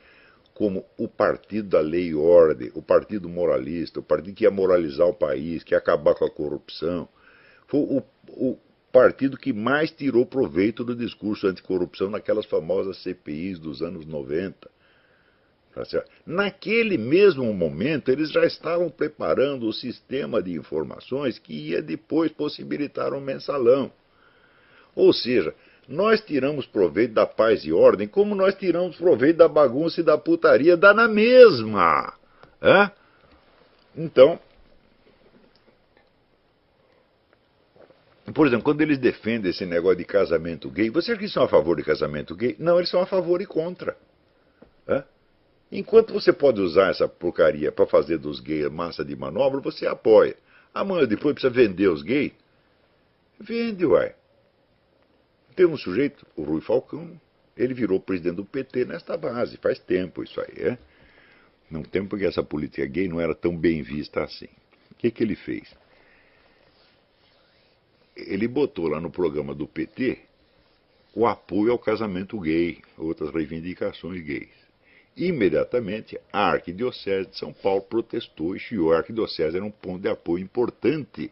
como o partido da lei e ordem, o partido moralista, o partido que ia moralizar o país, que ia acabar com a corrupção. Foi o partido que mais tirou proveito do discurso anticorrupção naquelas famosas CPIs dos anos 90. Naquele mesmo momento, eles já estavam preparando o sistema de informações que ia depois possibilitar um mensalão. Ou seja, nós tiramos proveito da paz e ordem como nós tiramos proveito da bagunça e da putaria, dá na mesma. Então, por exemplo, quando eles defendem esse negócio de casamento gay, você acha que eles são a favor de casamento gay? Não, eles são a favor e contra. Enquanto você pode usar essa porcaria para fazer dos gays massa de manobra, você apoia. Amanhã depois precisa vender os gays? Vende, uai. Tem um sujeito, o Rui Falcão, ele virou presidente do PT nesta base, faz tempo isso aí, Não tempo que essa política gay não era tão bem vista assim. O que ele fez? Ele botou lá no programa do PT o apoio ao casamento gay, outras reivindicações gays. Imediatamente, a Arquidiocese de São Paulo protestou e chiou. A Arquidiocese era um ponto de apoio importante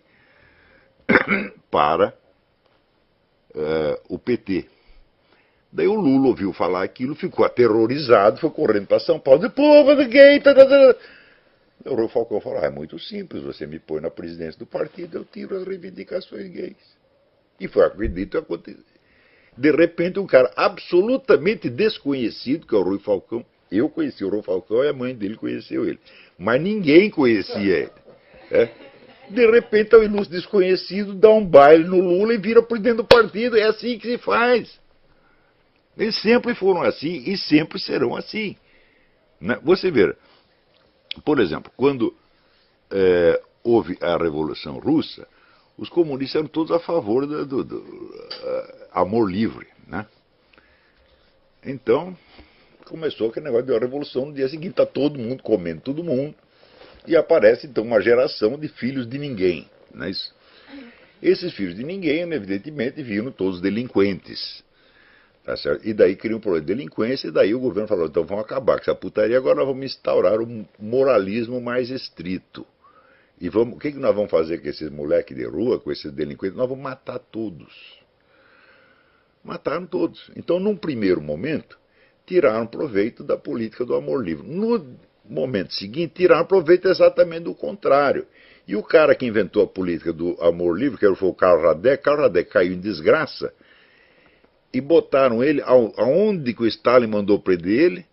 para o PT. Daí o Lula ouviu falar aquilo, ficou aterrorizado, foi correndo para São Paulo, disse, povo do gay, O Rui Falcão falou, é muito simples, você me põe na presidência do partido, eu tiro as reivindicações gays. E foi acredito acontecer. De repente, um cara absolutamente desconhecido, que é o Rui Falcão, eu conheci o Rui Falcão e a mãe dele conheceu ele, mas ninguém conhecia ele. De repente, o ilustre desconhecido dá um baile no Lula e vira presidente do partido. É assim que se faz. Eles sempre foram assim e sempre serão assim. Você vê, por exemplo, quando houve a Revolução Russa, os comunistas eram todos a favor do amor livre. Então, começou aquele negócio de revolução. No dia seguinte está todo mundo comendo todo mundo. E aparece então uma geração de filhos de ninguém. Não é isso? Esses filhos de ninguém, evidentemente, viram todos delinquentes. Tá certo? E daí criam um problema de delinquência, e daí o governo falou, então vamos acabar com essa putaria, agora nós vamos instaurar um moralismo mais estrito. E vamos, o que nós vamos fazer com esses moleques de rua, com esses delinquentes? Nós vamos matar todos. Mataram todos. Então, num primeiro momento, tiraram proveito da política do amor livre. No momento seguinte, tiraram proveito exatamente do contrário. E o cara que inventou a política do amor livre, que foi o Karl Radek caiu em desgraça, e botaram ele aonde que o Stalin mandou prender ele?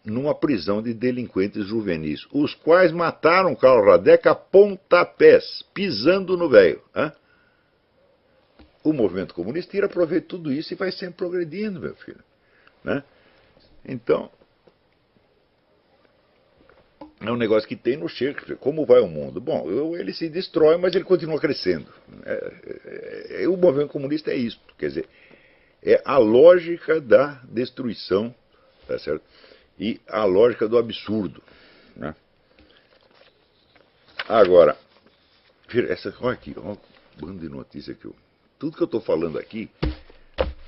Numa prisão de delinquentes juvenis, os quais mataram Karl Radek a pontapés, pisando no velho. O movimento comunista tira proveito de tudo isso e vai sempre progredindo, meu filho. Né? Então, é um negócio que tem no Shakespeare. Como vai o mundo? Bom, ele se destrói, mas ele continua crescendo. O movimento comunista é isso. Quer dizer, é a lógica da destruição, tá certo? E a lógica do absurdo. Né? Agora, olha aqui, olha um bando de notícia que tudo que eu estou falando aqui,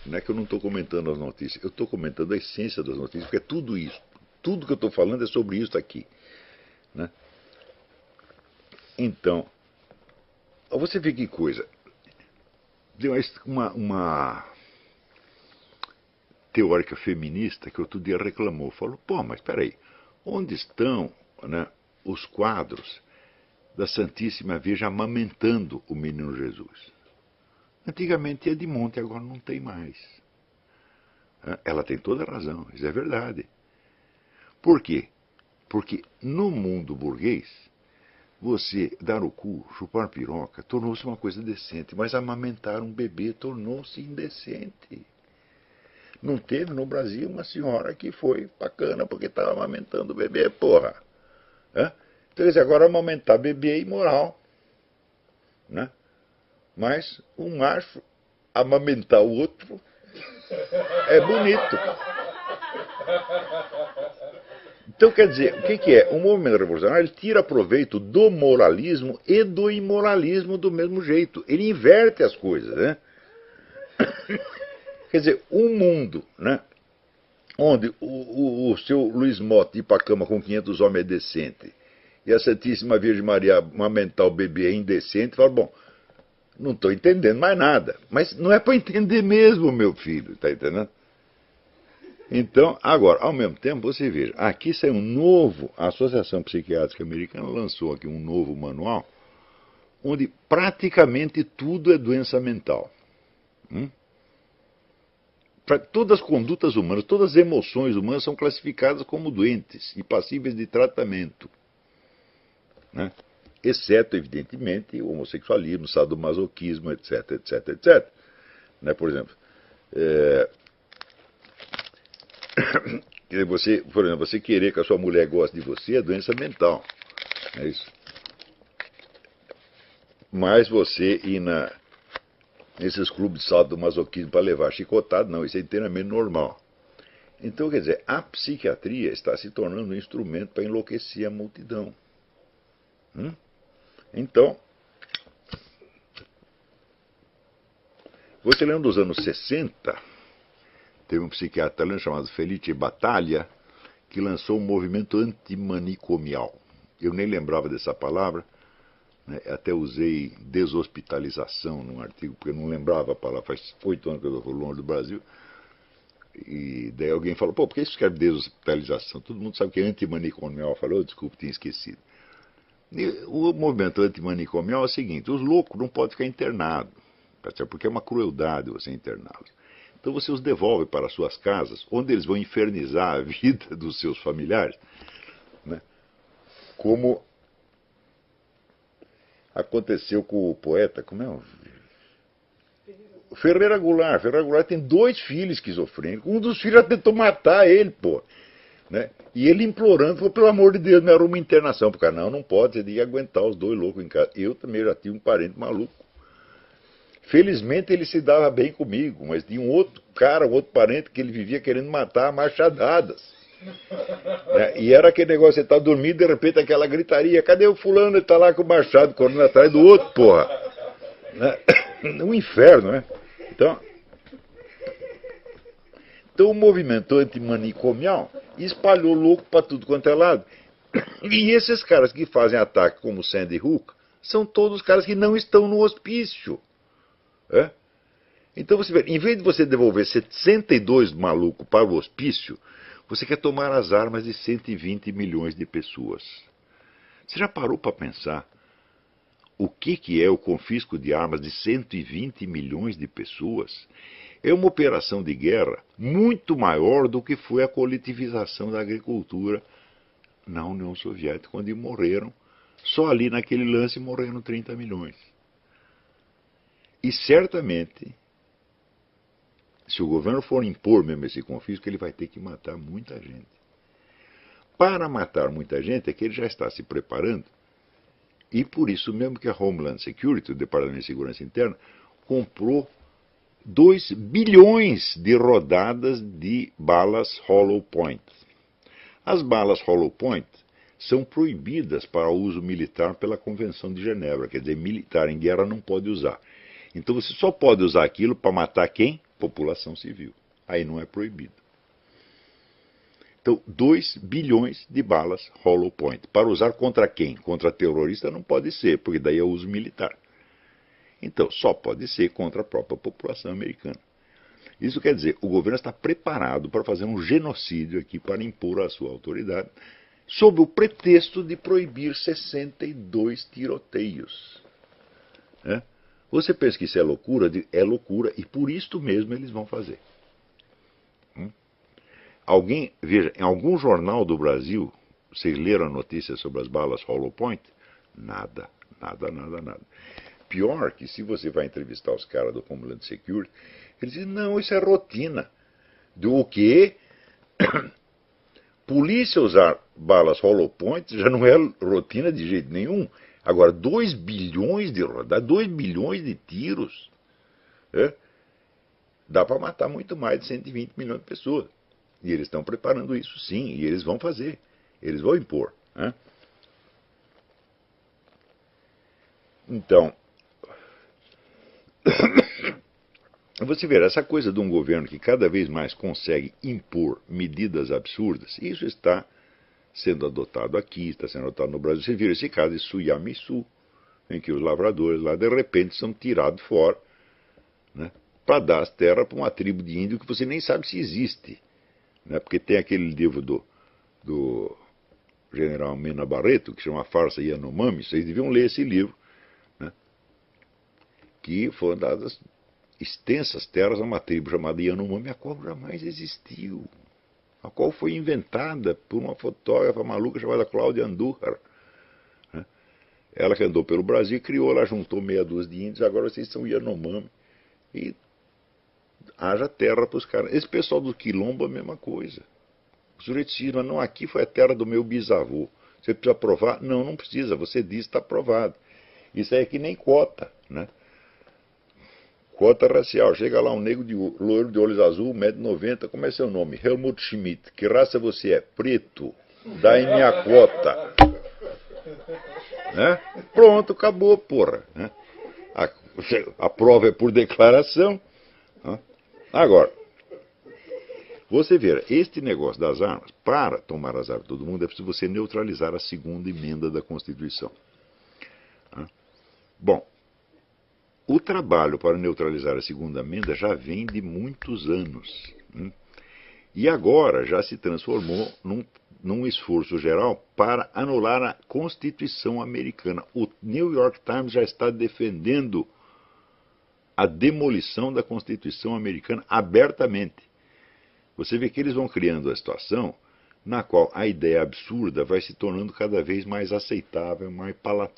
não é que eu não estou comentando as notícias, eu estou comentando a essência das notícias, porque é tudo isso. Tudo que eu estou falando é sobre isso aqui. Né? Então, você vê que coisa. Deu uma teórica feminista que outro dia reclamou, falou, mas espera aí, onde estão, né, os quadros da Santíssima Virgem amamentando o menino Jesus? Antigamente tinha de monte, agora não tem mais. Ela tem toda a razão, isso é verdade. Por quê? Porque no mundo burguês, você dar o cu, chupar piroca, tornou-se uma coisa decente, mas amamentar um bebê tornou-se indecente. Não teve no Brasil uma senhora que foi bacana porque estava amamentando o bebê, porra. Então, quer dizer, agora amamentar bebê é imoral. Né? Mas um macho amamentar o outro é bonito. Então, quer dizer, o que é? O movimento revolucionário ele tira proveito do moralismo e do imoralismo do mesmo jeito. Ele inverte as coisas, né? Quer dizer, um mundo, né, onde o seu Luiz Motta ir para a cama com 500 homens é decente, e a Santíssima Virgem Maria amamentar o bebê é indecente, fala, bom, não estou entendendo mais nada. Mas não é para entender mesmo, meu filho, está entendendo? Então, agora, ao mesmo tempo, você veja, aqui saiu a Associação Psiquiátrica Americana lançou aqui um novo manual, onde praticamente tudo é doença mental. Todas as condutas humanas, todas as emoções humanas são classificadas como doentes e passíveis de tratamento. Né? Exceto, evidentemente, o homossexualismo, o sadomasoquismo, etc, etc, etc. Né? Por exemplo, você querer que a sua mulher goste de você é doença mental. É isso. Mas você ir nesses clubes de sadomasoquismo para levar chicotado, não, isso é inteiramente normal. Então, quer dizer, a psiquiatria está se tornando um instrumento para enlouquecer a multidão. Então, você lembra dos anos 60, teve um psiquiatra italiano chamado Felice Battaglia, que lançou um movimento antimanicomial. Eu nem lembrava dessa palavra, né? Até usei deshospitalização num artigo, porque eu não lembrava a palavra, faz 8 anos que eu estou longe do Brasil. E daí alguém falou, por que isso escreve deshospitalização? Todo mundo sabe que é antimanicomial. Eu falei, desculpe, tinha esquecido. E o movimento antimanicomial é o seguinte, os loucos não podem ficar internados, porque é uma crueldade você interná-los. Então você os devolve para suas casas, onde eles vão infernizar a vida dos seus familiares, né? Como aconteceu com o poeta, como é o Ferreira Goulart. Ferreira Goulart tem 2 filhos esquizofrênicos. Um dos filhos já tentou matar ele, pô. Né? E ele implorando, falou, pelo amor de Deus, me arruma internação. Porque não pode, você tem que aguentar os 2 loucos em casa. Eu também já tive um parente maluco. Felizmente ele se dava bem comigo, mas tinha um outro cara, um outro parente que ele vivia querendo matar a machadadas. Né? E era aquele negócio, você está dormindo, de repente aquela gritaria, cadê o fulano? Ele está lá com o machado correndo atrás do outro, porra. Né? Um inferno, né? Então o movimento antimanicomial espalhou louco para tudo quanto é lado. E esses caras que fazem ataque como Sandy Hook são todos caras que não estão no hospício. É? Então você vê, em vez de você devolver 62 malucos para o hospício, você quer tomar as armas de 120 milhões de pessoas. Você já parou para pensar o que é o confisco de armas de 120 milhões de pessoas? É uma operação de guerra muito maior do que foi a coletivização da agricultura na União Soviética, onde morreram, só ali naquele lance morreram 30 milhões. E certamente, se o governo for impor mesmo esse confisco, ele vai ter que matar muita gente. Para matar muita gente é que ele já está se preparando, e por isso mesmo que a Homeland Security, o Departamento de Segurança Interna, comprou 2 bilhões de rodadas de balas hollow point. As balas hollow point são proibidas para uso militar pela Convenção de Genebra, quer dizer, militar em guerra não pode usar. Então você só pode usar aquilo para matar quem? População civil. Aí não é proibido. Então, 2 bilhões de balas hollow point. Para usar contra quem? Contra terrorista não pode ser, porque daí é uso militar. Então, só pode ser contra a própria população americana. Isso quer dizer, o governo está preparado para fazer um genocídio aqui, para impor a sua autoridade, sob o pretexto de proibir 62 tiroteios. É? Você pensa que isso é loucura? É loucura, e por isto mesmo eles vão fazer. Alguém, veja, em algum jornal do Brasil, vocês leram a notícia sobre as balas hollow point? Nada, nada, nada, nada. Pior que se você vai entrevistar os caras do Homeland Security, eles dizem, não, isso é rotina. Do quê? Polícia usar balas hollow point já não é rotina de jeito nenhum. Agora, 2 bilhões de rodadas, 2 bilhões de tiros, dá para matar muito mais de 120 milhões de pessoas. E eles estão preparando isso, sim, e eles vão fazer. Eles vão impor. Então, você vê, essa coisa de um governo que cada vez mais consegue impor medidas absurdas, isso está sendo adotado aqui, está sendo adotado no Brasil. Você viu esse caso de Suyamisu, em que os lavradores lá, de repente, são tirados fora, né, para dar as terras para uma tribo de índio que você nem sabe se existe. Né, porque tem aquele livro do general Mena Barreto, que chama A Farsa Yanomami, vocês deviam ler esse livro, né, que foram dadas extensas terras a uma tribo chamada Yanomami, a qual jamais existiu, a qual foi inventada por uma fotógrafa maluca chamada Cláudia Andújar. Né? Ela que andou pelo Brasil, criou, ela juntou meia dúzia de índios, agora vocês são Yanomami, e haja terra para os caras. Esse pessoal do Quilombo é a mesma coisa. Os sujeitos dizem, não, aqui foi a terra do meu bisavô. Você precisa provar? Não, não precisa, você diz, está provado. Isso aí é que nem cota, né? Cota racial. Chega lá um negro loiro de olhos azul, 1,90 m, como é seu nome? Helmut Schmidt. Que raça você é? Preto. Dá em minha cota. Né? Pronto, acabou, porra. Né? A prova é por declaração. Agora, você vê, este negócio das armas, para tomar as armas de todo mundo, é preciso você neutralizar a segunda emenda da Constituição. Bom, o trabalho para neutralizar a segunda emenda já vem de muitos anos. E agora já se transformou num esforço geral para anular a Constituição americana. O New York Times já está defendendo a demolição da Constituição americana abertamente. Você vê que eles vão criando a situação na qual a ideia absurda vai se tornando cada vez mais aceitável,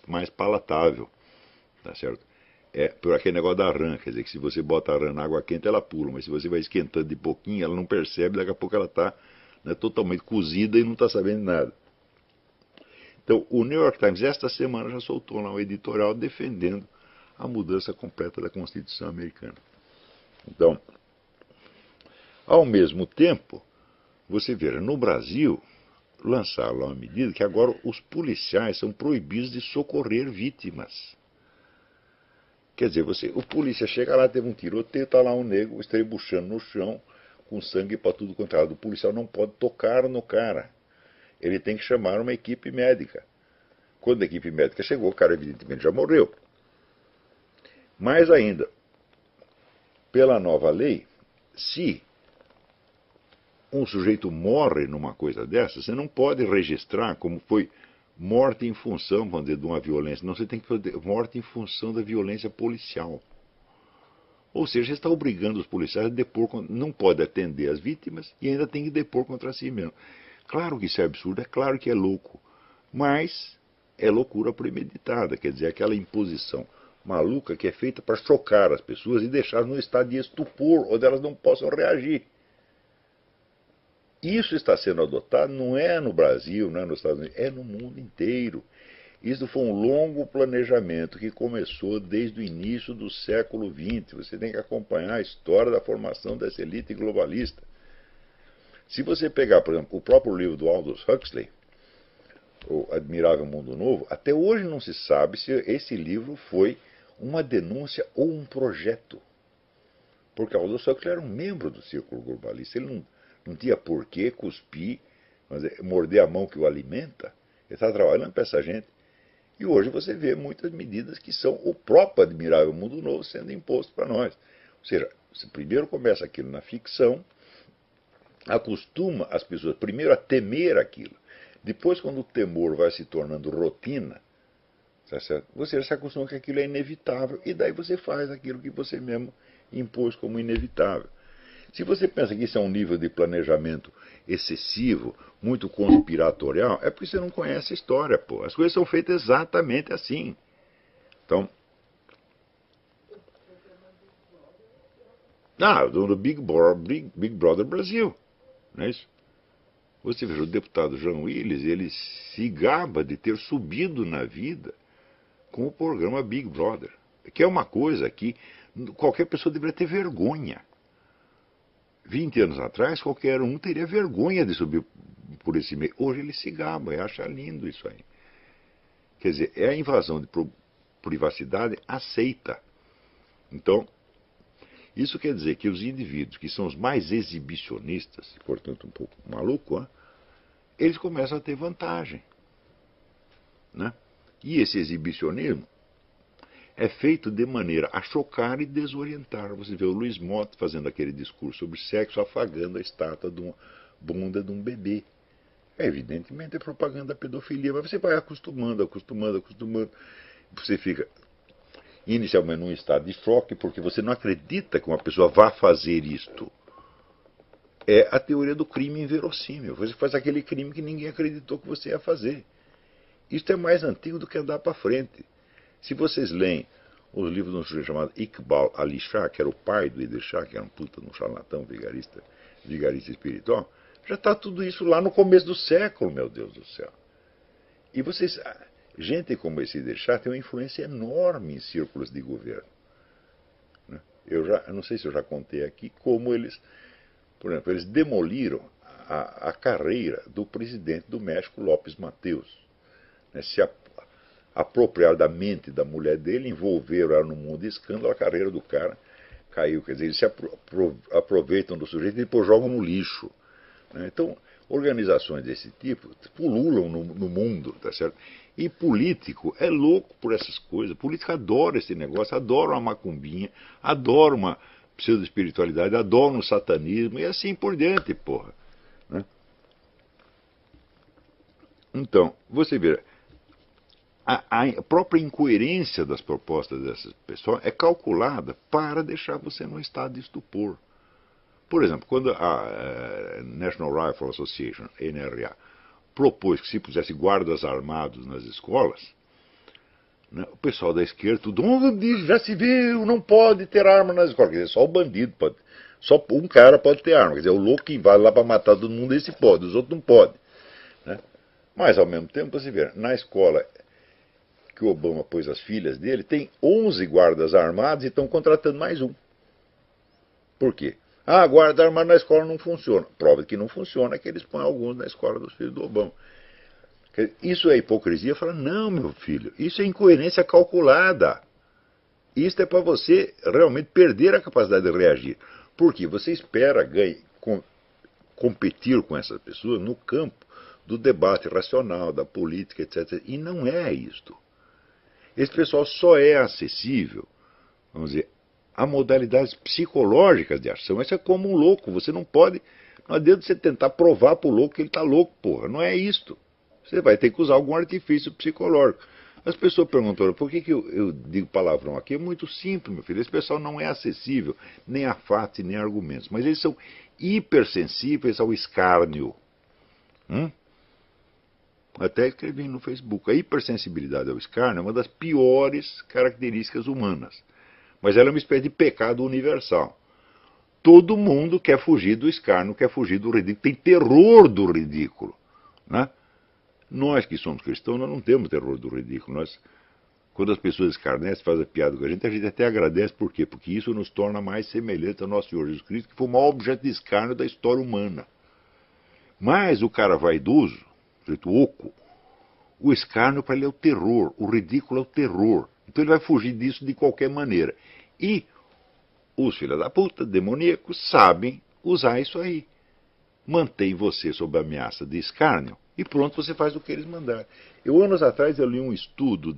mais palatável. Tá certo? É por aquele negócio da rã, quer dizer que se você bota a rã na água quente, ela pula, mas se você vai esquentando de pouquinho, ela não percebe, daqui a pouco ela está, né, totalmente cozida e não está sabendo nada. Então, o New York Times, esta semana, já soltou lá um editorial defendendo a mudança completa da Constituição americana. Então, ao mesmo tempo, você vê, no Brasil, lançaram lá uma medida que agora os policiais são proibidos de socorrer vítimas. Quer dizer, o polícia chega lá, teve um tiroteio, está lá um negro estrebuchando no chão, com sangue para tudo quanto é lado. O policial não pode tocar no cara. ele tem que chamar uma equipe médica. Quando a equipe médica chegou, o cara evidentemente já morreu. Mais ainda, pela nova lei, se um sujeito morre numa coisa dessa, você não pode registrar como foi morte em função, vamos dizer, de uma violência. Não, você tem que fazer morte em função da violência policial. Ou seja, você está obrigando os policiais a depor, não pode atender as vítimas e ainda tem que depor contra si mesmo. Claro que isso é absurdo, é claro que é louco, mas é loucura premeditada, quer dizer, aquela imposição maluca que é feita para chocar as pessoas e deixar num estado de estupor, onde elas não possam reagir. Isso está sendo adotado não é no Brasil, não é nos Estados Unidos, é no mundo inteiro. Isso foi um longo planejamento que começou desde o início do século XX. Você tem que acompanhar a história da formação dessa elite globalista. Se você pegar, por exemplo, o próprio livro do Aldous Huxley, O Admirável Mundo Novo, até hoje não se sabe se esse livro foi uma denúncia ou um projeto. Porque Aldous Huxley era um membro do círculo globalista. Ele não tinha por que cuspir, morder a mão que o alimenta. Ele está trabalhando para essa gente. E hoje você vê muitas medidas que são o próprio Admirável Mundo Novo sendo imposto para nós. Ou seja, você primeiro começa aquilo na ficção, acostuma as pessoas primeiro a temer aquilo. Depois, quando o temor vai se tornando rotina, tá certo? Você se acostuma que aquilo é inevitável e daí você faz aquilo que você mesmo impôs como inevitável. Se você pensa que isso é um nível de planejamento excessivo, muito conspiratorial, é porque você não conhece a história, pô. As coisas são feitas exatamente assim. Então, do Big Brother Brasil, não é isso? Você veja, o deputado Jean Willis, ele se gaba de ter subido na vida com o programa Big Brother, que é uma coisa que qualquer pessoa deveria ter vergonha. 20 anos atrás, qualquer um teria vergonha de subir por esse meio. Hoje ele se gaba e acha lindo isso aí. Quer dizer, é a invasão de privacidade aceita. Então, isso quer dizer que os indivíduos que são os mais exibicionistas, portanto um pouco malucos, eles começam a ter vantagem. Né? E esse exibicionismo é feito de maneira a chocar e desorientar. Você vê o Luiz Mott fazendo aquele discurso sobre sexo, afagando a estátua de uma bunda de um bebê. Evidentemente é propaganda da pedofilia, mas você vai acostumando. Você fica inicialmente num estado de choque, porque você não acredita que uma pessoa vá fazer isto. É a teoria do crime inverossímil. Você faz aquele crime que ninguém acreditou que você ia fazer. Isto é mais antigo do que andar para frente. Se vocês leem os livros de um sujeito chamado Iqbal Ali Shah, que era o pai do Idris Shah, que era um puta de um charlatão vigarista espiritual, já está tudo isso lá no começo do século, meu Deus do céu. E vocês, gente como esse Idris Shah tem uma influência enorme em círculos de governo. Eu não sei se eu já contei aqui como eles, por exemplo, eles demoliram a carreira do presidente do México, López Mateus. Se apropriaram da mente da mulher dele, envolveram ela no mundo de escândalo, a carreira do cara caiu. Quer dizer, eles se aproveitam do sujeito e depois jogam no lixo. Então, organizações desse tipo pululam no mundo, tá certo? E político é louco por essas coisas. Político adora esse negócio, adora uma macumbinha, adora uma pseudo-espiritualidade, adora um satanismo e assim por diante, porra. Né? Então, você vê, a própria incoerência das propostas dessas pessoas é calculada para deixar você num estado de estupor. Por exemplo, quando a National Rifle Association, NRA, propôs que se pusesse guardas armados nas escolas, né, o pessoal da esquerda, tudo, já se viu, não pode ter arma nas escolas. Quer dizer, só o bandido pode, só um cara pode ter arma. Quer dizer, o louco que vai lá para matar todo mundo, esse pode, os outros não podem. Né? Mas, ao mesmo tempo, você vê, na escola que o Obama pôs as filhas dele, tem 11 guardas armados e estão contratando mais um. Por quê? Guarda armado na escola não funciona. Prova que não funciona é que eles põem alguns na escola dos filhos do Obama. Isso é hipocrisia? Fala, não, meu filho, isso é incoerência calculada. Isso é para você realmente perder a capacidade de reagir. Por quê? Você espera competir com essas pessoas no campo do debate racional, da política, etc. E não é isto. Esse pessoal só é acessível, vamos dizer, a modalidades psicológicas de ação. Isso é como um louco, você não pode, não adianta você tentar provar para o louco que ele está louco, porra, não é isto. Você vai ter que usar algum artifício psicológico. As pessoas perguntam, por que eu digo palavrão aqui? É muito simples, meu filho, esse pessoal não é acessível, nem a fatos, nem a argumentos, mas eles são hipersensíveis ao escárnio. Até escrevi no Facebook. A hipersensibilidade ao escárnio é uma das piores características humanas. Mas ela é uma espécie de pecado universal. Todo mundo quer fugir do escárnio, quer fugir do ridículo. Tem terror do ridículo. Né? Nós que somos cristãos, nós não temos terror do ridículo. Quando as pessoas escarnecem, fazem piada com a gente até agradece. Por quê? Porque isso nos torna mais semelhantes ao nosso Senhor Jesus Cristo, que foi o maior objeto de escárnio da história humana. Mas o cara vaidoso, oco, o escárnio para ele é o terror, o ridículo é o terror. Então ele vai fugir disso de qualquer maneira. E os filhos da puta, demoníacos, sabem usar isso aí. Mantém você sob ameaça de escárnio e pronto, você faz o que eles mandarem. Anos atrás, eu li um estudo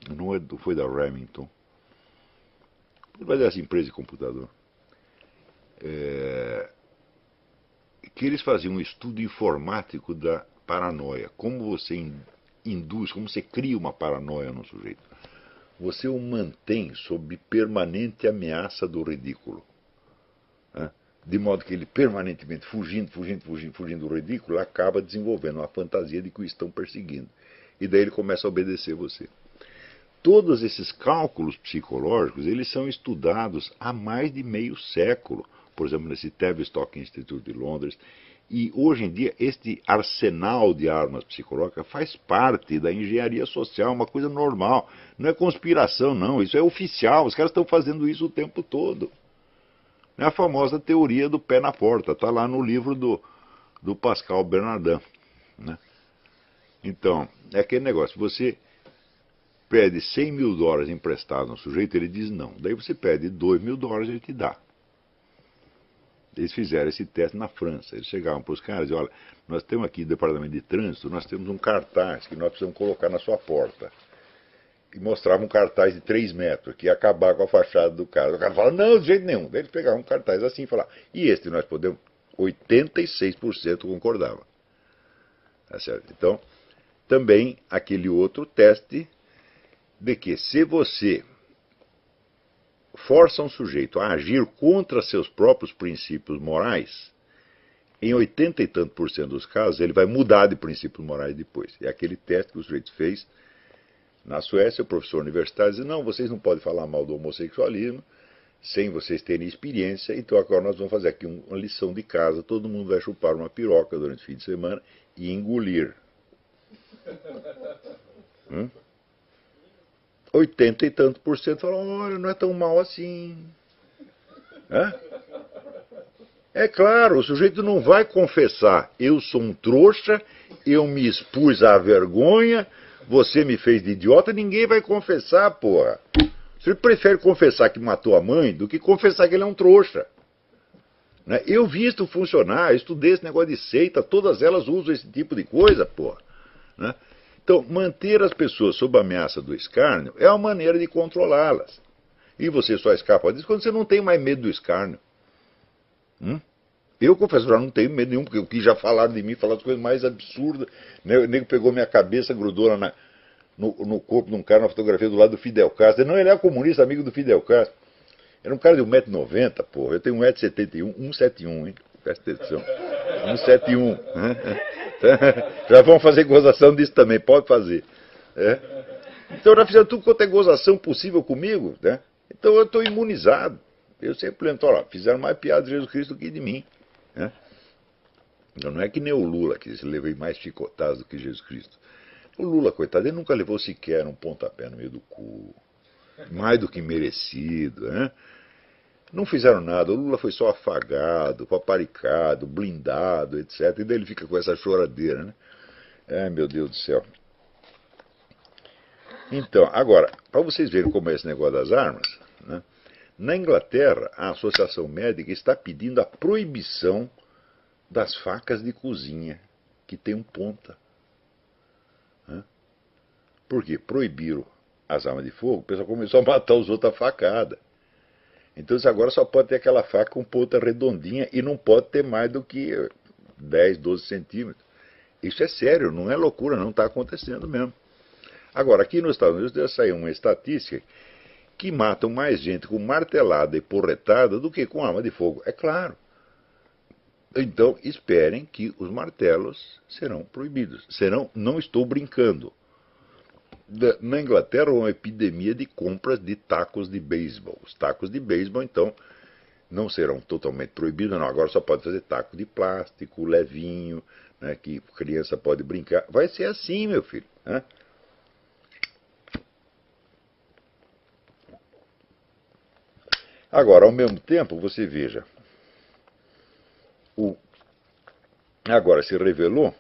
não foi da Remington, mas dessa empresa de computador, que eles faziam um estudo informático da paranoia. Como você induz, como você cria uma paranoia no sujeito. Você o mantém sob permanente ameaça do ridículo. Né? De modo que ele permanentemente fugindo do ridículo, acaba desenvolvendo uma fantasia de que o estão perseguindo. E daí ele começa a obedecer você. Todos esses cálculos psicológicos, eles são estudados há mais de meio século. Por exemplo, nesse Tavistock Institute de Londres. E hoje em dia, este arsenal de armas psicológicas faz parte da engenharia social, uma coisa normal. Não é conspiração, não. Isso é oficial. Os caras estão fazendo isso o tempo todo. É a famosa teoria do pé na porta. Está lá no livro do Pascal Bernardin. Né? Então, é aquele negócio. Você pede $100 mil emprestado no sujeito, ele diz não. Daí você pede $2 mil, ele te dá. Eles fizeram esse teste na França. Eles chegavam para os caras e diziam, olha, nós temos aqui no departamento de trânsito, nós temos um cartaz que nós precisamos colocar na sua porta. E mostravam um cartaz de 3 metros, que ia acabar com a fachada do cara. O cara fala, não, de jeito nenhum. Daí eles pegavam um cartaz assim e falavam, e este nós podemos? 86% concordava. Tá certo? Então, também aquele outro teste de que se você força um sujeito a agir contra seus próprios princípios morais, em 80 e tanto por cento dos casos, ele vai mudar de princípios morais depois. É aquele teste que o sujeito fez na Suécia, o professor universitário disse, não, vocês não podem falar mal do homossexualismo sem vocês terem experiência, então agora nós vamos fazer aqui uma lição de casa, todo mundo vai chupar uma piroca durante o fim de semana e engolir. 80 e tanto por cento falam, olha, não é tão mal assim. É claro, o sujeito não vai confessar, eu sou um trouxa, eu me expus à vergonha, você me fez de idiota, ninguém vai confessar, porra. O sujeito prefere confessar que matou a mãe do que confessar que ele é um trouxa. Né? Eu vi isso funcionar, eu estudei esse negócio de seita, todas elas usam esse tipo de coisa, porra. Né? Então, manter as pessoas sob a ameaça do escárnio é uma maneira de controlá-las. E você só escapa disso quando você não tem mais medo do escárnio. Eu, confesso, já não tenho medo nenhum, porque o que já falaram de mim, falaram as coisas mais absurdas. O nego pegou minha cabeça, grudou no corpo de um cara, na fotografia do lado do Fidel Castro. Não, ele é comunista, amigo do Fidel Castro. Era um cara de 1,90 m, porra. Eu tenho 1,71 m, 1,71, hein? Presta atenção. 1,71. Já vão fazer gozação disso também, pode fazer. Então já fizeram tudo quanto é gozação possível comigo, né? Então eu estou imunizado. Eu sempre lembro, olha, fizeram mais piada de Jesus Cristo do que de mim. Né? Então não é que nem o Lula, que se levei mais chicotadas do que Jesus Cristo. O Lula, coitado, ele nunca levou sequer um pontapé no meio do cu. Mais do que merecido, né? Não fizeram nada, o Lula foi só afagado, paparicado, blindado, etc. E daí ele fica com essa choradeira, né? Ai, meu Deus do céu. Então, agora, para vocês verem como é esse negócio das armas, né? Na Inglaterra, a Associação Médica está pedindo a proibição das facas de cozinha que tem um ponta. Né? Por quê? Proibiram as armas de fogo, o pessoal começou a matar os outros a facada. Então agora só pode ter aquela faca com ponta redondinha e não pode ter mais do que 10, 12 centímetros. Isso é sério, não é loucura, não está acontecendo mesmo. Agora, aqui nos Estados Unidos deve sair uma estatística que matam mais gente com martelada e porretada do que com arma de fogo. É claro. Então, esperem que os martelos serão proibidos. Serão, não estou brincando. Na Inglaterra, uma epidemia de compras de tacos de beisebol. Os tacos de beisebol, então, não serão totalmente proibidos, não. Agora só pode fazer taco de plástico, levinho, né, que criança pode brincar. Vai ser assim, meu filho. Né? Agora, ao mesmo tempo, você veja, agora se revelou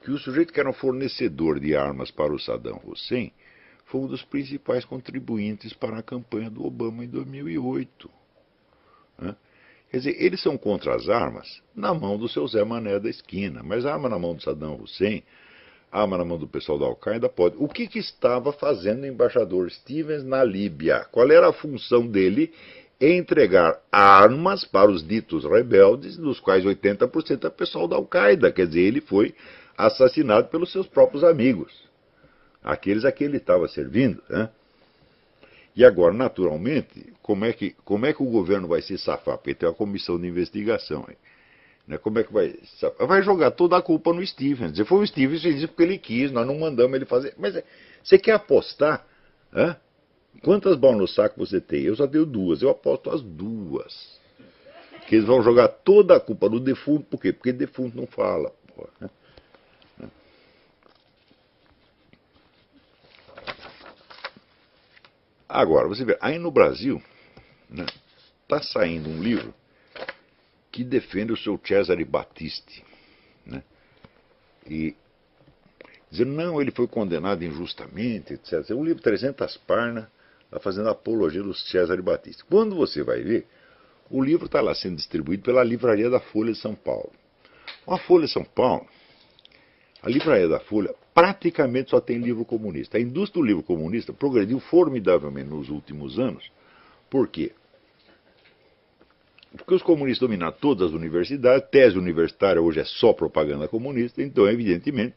que o sujeito que era um fornecedor de armas para o Saddam Hussein foi um dos principais contribuintes para a campanha do Obama em 2008. Né? Quer dizer, eles são contra as armas na mão do seu Zé Mané da esquina, mas a arma na mão do Saddam Hussein, a arma na mão do pessoal da Al-Qaeda pode. O que estava fazendo o embaixador Stevens na Líbia? Qual era a função dele? Entregar armas para os ditos rebeldes, dos quais 80% é pessoal da Al-Qaeda. Quer dizer, ele foi assassinado pelos seus próprios amigos, aqueles a quem ele estava servindo. Né? E agora, naturalmente, como é que o governo vai se safar? Porque tem uma comissão de investigação aí. Né? Como é que vai safar? Vai jogar toda a culpa no Stevens. Dizer, foi o Stevens que fez isso porque ele quis, nós não mandamos ele fazer. Mas você quer apostar? Hã? Quantas balas no saco você tem? Eu só tenho duas, eu aposto as duas. Que eles vão jogar toda a culpa no defunto, por quê? Porque defunto não fala. Porra, né? Agora, você vê, aí no Brasil, né, tá saindo um livro que defende o seu Cesare Battisti. Né, e dizendo, não, ele foi condenado injustamente, etc. É um livro de 300 páginas, está fazendo apologia do Cesare Battisti. Quando você vai ver, o livro está lá sendo distribuído pela livraria da Folha de São Paulo. A Folha de São Paulo, a livraria da Folha, praticamente só tem livro comunista. A indústria do livro comunista progrediu formidavelmente nos últimos anos. Por quê? Porque os comunistas dominaram todas as universidades, tese universitária hoje é só propaganda comunista, então, evidentemente,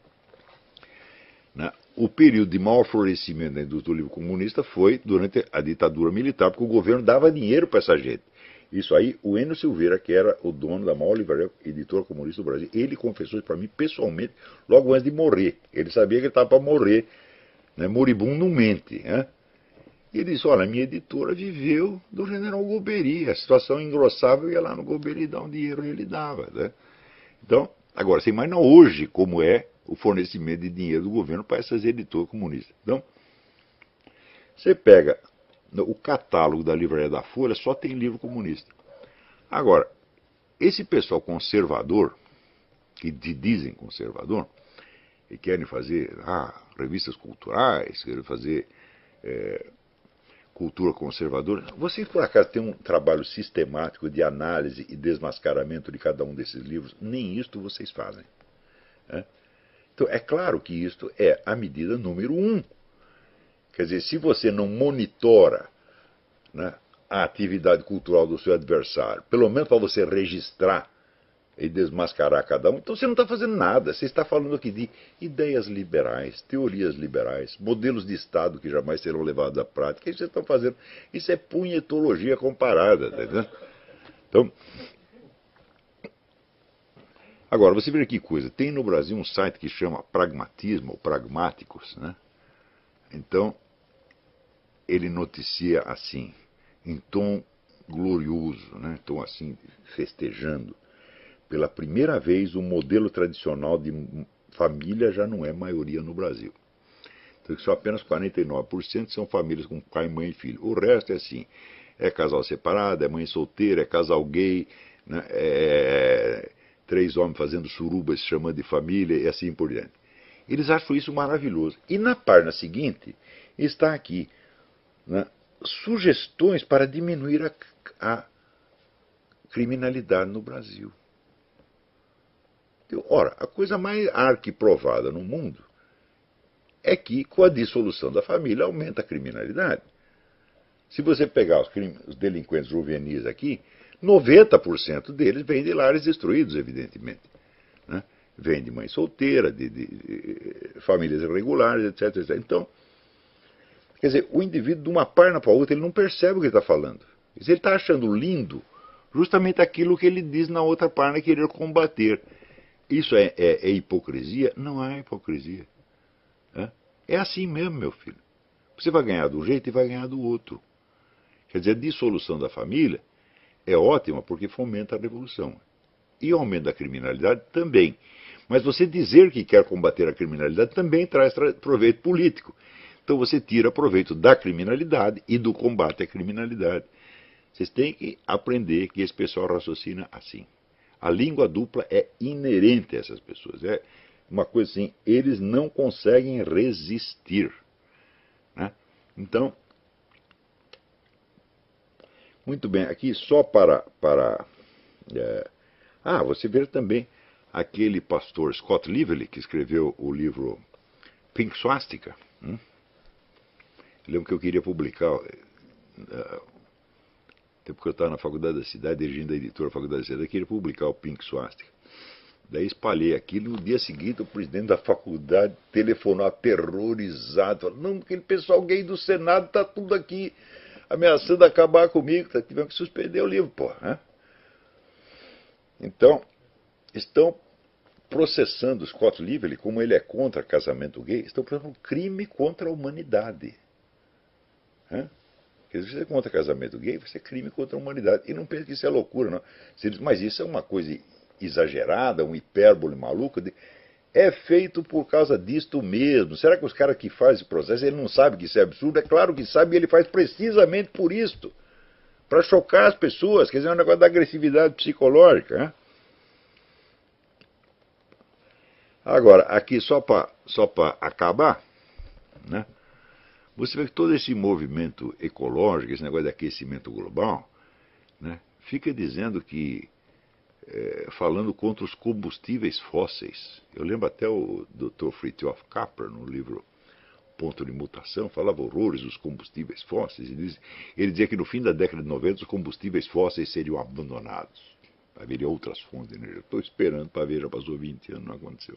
né, o período de maior florescimento da indústria do livro comunista foi durante a ditadura militar, porque o governo dava dinheiro para essa gente. Isso aí, o Enio Silveira, que era o dono da maior livraria editora comunista do Brasil, ele confessou isso para mim pessoalmente, logo antes de morrer. Ele sabia que ele estava para morrer, né, moribundo não mente. Né? E ele disse, olha, minha editora viveu do general Golbery, a situação engrossava, eu ia lá no Golbery dar um dinheiro e ele dava. Né? Então, agora, você imagina hoje como é o fornecimento de dinheiro do governo para essas editoras comunistas. Então, você pega o catálogo da livraria da Folha, só tem livro comunista. Agora, esse pessoal conservador, que dizem conservador, e querem fazer revistas culturais, querem fazer cultura conservadora, vocês por acaso têm um trabalho sistemático de análise e desmascaramento de cada um desses livros? Nem isto vocês fazem. Né? Então, é claro que isto é a medida número 1. Quer dizer, se você não monitora, né, a atividade cultural do seu adversário, pelo menos para você registrar e desmascarar cada um, então você não está fazendo nada. Você está falando aqui de ideias liberais, teorias liberais, modelos de Estado que jamais serão levados à prática. Isso que vocês estão fazendo. Isso é punhetologia comparada. Tá entendendo? Então, agora, você vê que coisa. Tem no Brasil um site que chama Pragmatismo, ou Pragmáticos, né? Então, ele noticia assim, em tom glorioso, né? Tom assim, festejando. Pela primeira vez, o modelo tradicional de família já não é maioria no Brasil. Então, só apenas 49% são famílias com pai, mãe e filho. O resto é assim, é casal separado, é mãe solteira, é casal gay, né? É 3 homens fazendo suruba se chamando de família e assim por diante. Eles acham isso maravilhoso. E na página seguinte está aqui, né, sugestões para diminuir a criminalidade no Brasil. Ora, a coisa mais arquiprovada no mundo é que, com a dissolução da família, aumenta a criminalidade. Se você pegar os delinquentes juvenis aqui, 90% deles vêm de lares destruídos, evidentemente. Né? Vêm de mãe solteira, de famílias irregulares, etc, etc. Então, quer dizer, o indivíduo, de uma página para outra, ele não percebe o que ele está falando. Ele está achando lindo justamente aquilo que ele diz na outra página, querer combater. Isso é hipocrisia? Não é hipocrisia. É assim mesmo, meu filho. Você vai ganhar de um jeito e vai ganhar do outro. Quer dizer, a dissolução da família é ótima porque fomenta a revolução. E o aumento da criminalidade também. Mas você dizer que quer combater a criminalidade também traz proveito político. Então você tira proveito da criminalidade e do combate à criminalidade. Vocês têm que aprender que esse pessoal raciocina assim. A língua dupla é inerente a essas pessoas. É uma coisa assim, eles não conseguem resistir. Né? Então, muito bem, aqui só para você vê também aquele pastor Scott Lively, que escreveu o livro Pink Swastika. Eu lembro que eu queria publicar, até porque eu estava na Faculdade da Cidade, dirigindo a editora da Faculdade da Cidade, eu queria publicar o Pink Swastika. Daí espalhei aquilo, no dia seguinte o presidente da faculdade telefonou aterrorizado, falou, não, aquele pessoal gay do Senado está tudo aqui ameaçando acabar comigo, tivemos que suspender o livro, pô. Né? Então, estão processando Scott Lively, como ele é contra casamento gay, estão processando um crime contra a humanidade. Né? Quer dizer, se você é contra casamento gay, você é crime contra a humanidade. E não pense que isso é loucura, não. Mas isso é uma coisa exagerada, um hipérbole maluco. É feito por causa disto mesmo. Será que os caras que fazem esse processo, ele não sabe que isso é absurdo? É claro que sabe, e ele faz precisamente por isto. Para chocar as pessoas, quer dizer, é um negócio da agressividade psicológica. Né? Agora, aqui só para acabar, né? Você vê que todo esse movimento ecológico, esse negócio de aquecimento global, né, fica dizendo que, falando contra os combustíveis fósseis. Eu lembro até o Dr. Fritjof Capra, no livro Ponto de Mutação, falava horrores dos combustíveis fósseis. Ele dizia que no fim da década de 90 os combustíveis fósseis seriam abandonados. Haveria outras fontes de energia. Estou esperando para ver, já passou 20 anos, não aconteceu.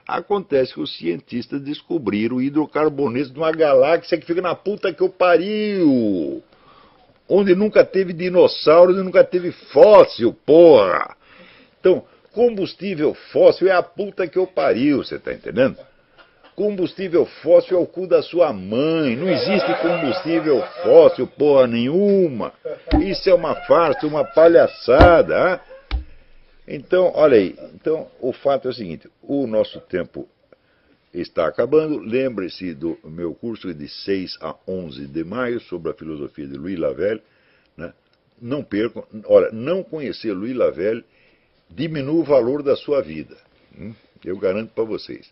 Acontece que os cientistas descobriram o hidrocarbonetos de uma galáxia que fica na puta que eu pariu. Onde nunca teve dinossauro, onde nunca teve fóssil, porra. Então, combustível fóssil é a puta que eu pariu, você está entendendo? Combustível fóssil é o cu da sua mãe. Não existe combustível fóssil, porra nenhuma. Isso é uma farsa, uma palhaçada. Hein? Então, olha aí. Então, o fato é o seguinte. O nosso tempo está acabando. Lembre-se do meu curso de 6 a 11 de maio sobre a filosofia de Louis Lavelle. Né? Não percam. Olha, não conhecer Louis Lavelle diminui o valor da sua vida. Eu garanto para vocês.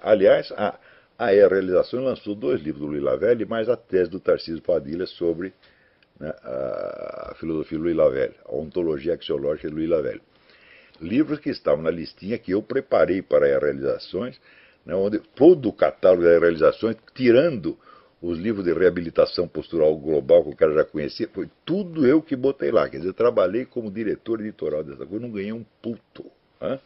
Aliás, a Realizações lançou 2 livros do Louis Lavelle, mais a tese do Tarcísio Padilha sobre, né, a filosofia de Louis Lavelle, a ontologia axiológica de Louis Lavelle. Livros que estavam na listinha que eu preparei para a Realizações, né, onde todo o catálogo das Realizações, tirando os livros de reabilitação postural global que o cara já conhecia, foi tudo eu que botei lá. Quer dizer, eu trabalhei como diretor editorial dessa coisa, não ganhei um puto. Hein?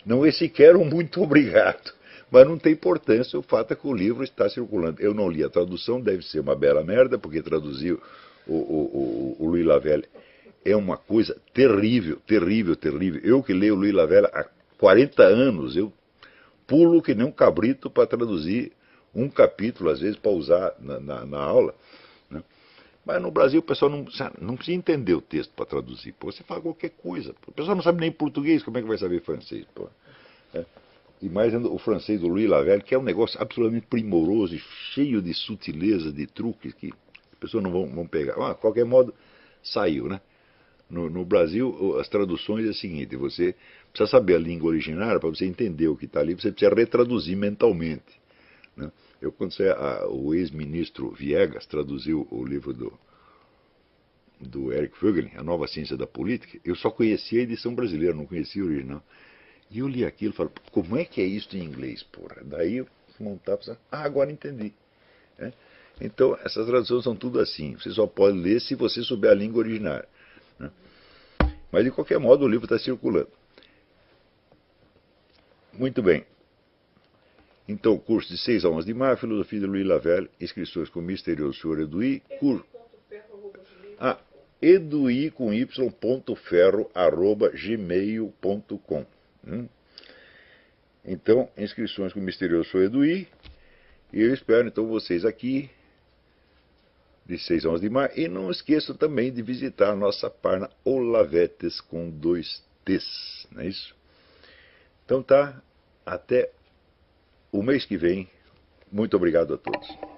Não é sequer um muito obrigado, mas não tem importância, o fato é que o livro está circulando. Eu não li a tradução, deve ser uma bela merda, porque traduziu o Louis Lavelle. É uma coisa terrível, terrível, terrível. Eu que leio o Louis Lavelle há 40 anos, eu pulo que nem um cabrito para traduzir um capítulo, às vezes, para usar na aula. Né? Mas no Brasil o pessoal não precisa entender o texto para traduzir. Pô, você fala qualquer coisa. O pessoal não sabe nem português, como é que vai saber francês? Pô? E mais o francês do Louis Lavelle, que é um negócio absolutamente primoroso, cheio de sutileza, de truques, que as pessoas não vão pegar. De qualquer modo, saiu, né? No Brasil, as traduções é o seguinte, você precisa saber a língua originária para você entender o que está ali, você precisa retraduzir mentalmente. Né? Quando o ex-ministro Viegas traduziu o livro do Eric Voegelin, A Nova Ciência da Política, eu só conhecia a edição brasileira, não conhecia a original. E eu li aquilo e falei, como é que é isso em inglês, porra? Daí eu montava e pensava, agora entendi. Né? Então, essas traduções são tudo assim. Você só pode ler se você souber a língua originária. Né? Mas, de qualquer modo, o livro está circulando. Muito bem. Então, curso de 6 aulas de mar, filosofia de Louis Lavelle, inscrições com o misterioso senhor Eduí. Eduí com y.ferro@gmail.com. Então, inscrições com o misterioso senhor Eduí. E eu espero então vocês aqui de 6 aulas de mar. E não esqueçam também de visitar a nossa página Olavetes com 2 T's. Não é isso? Então tá, até o mês que vem. Muito obrigado a todos.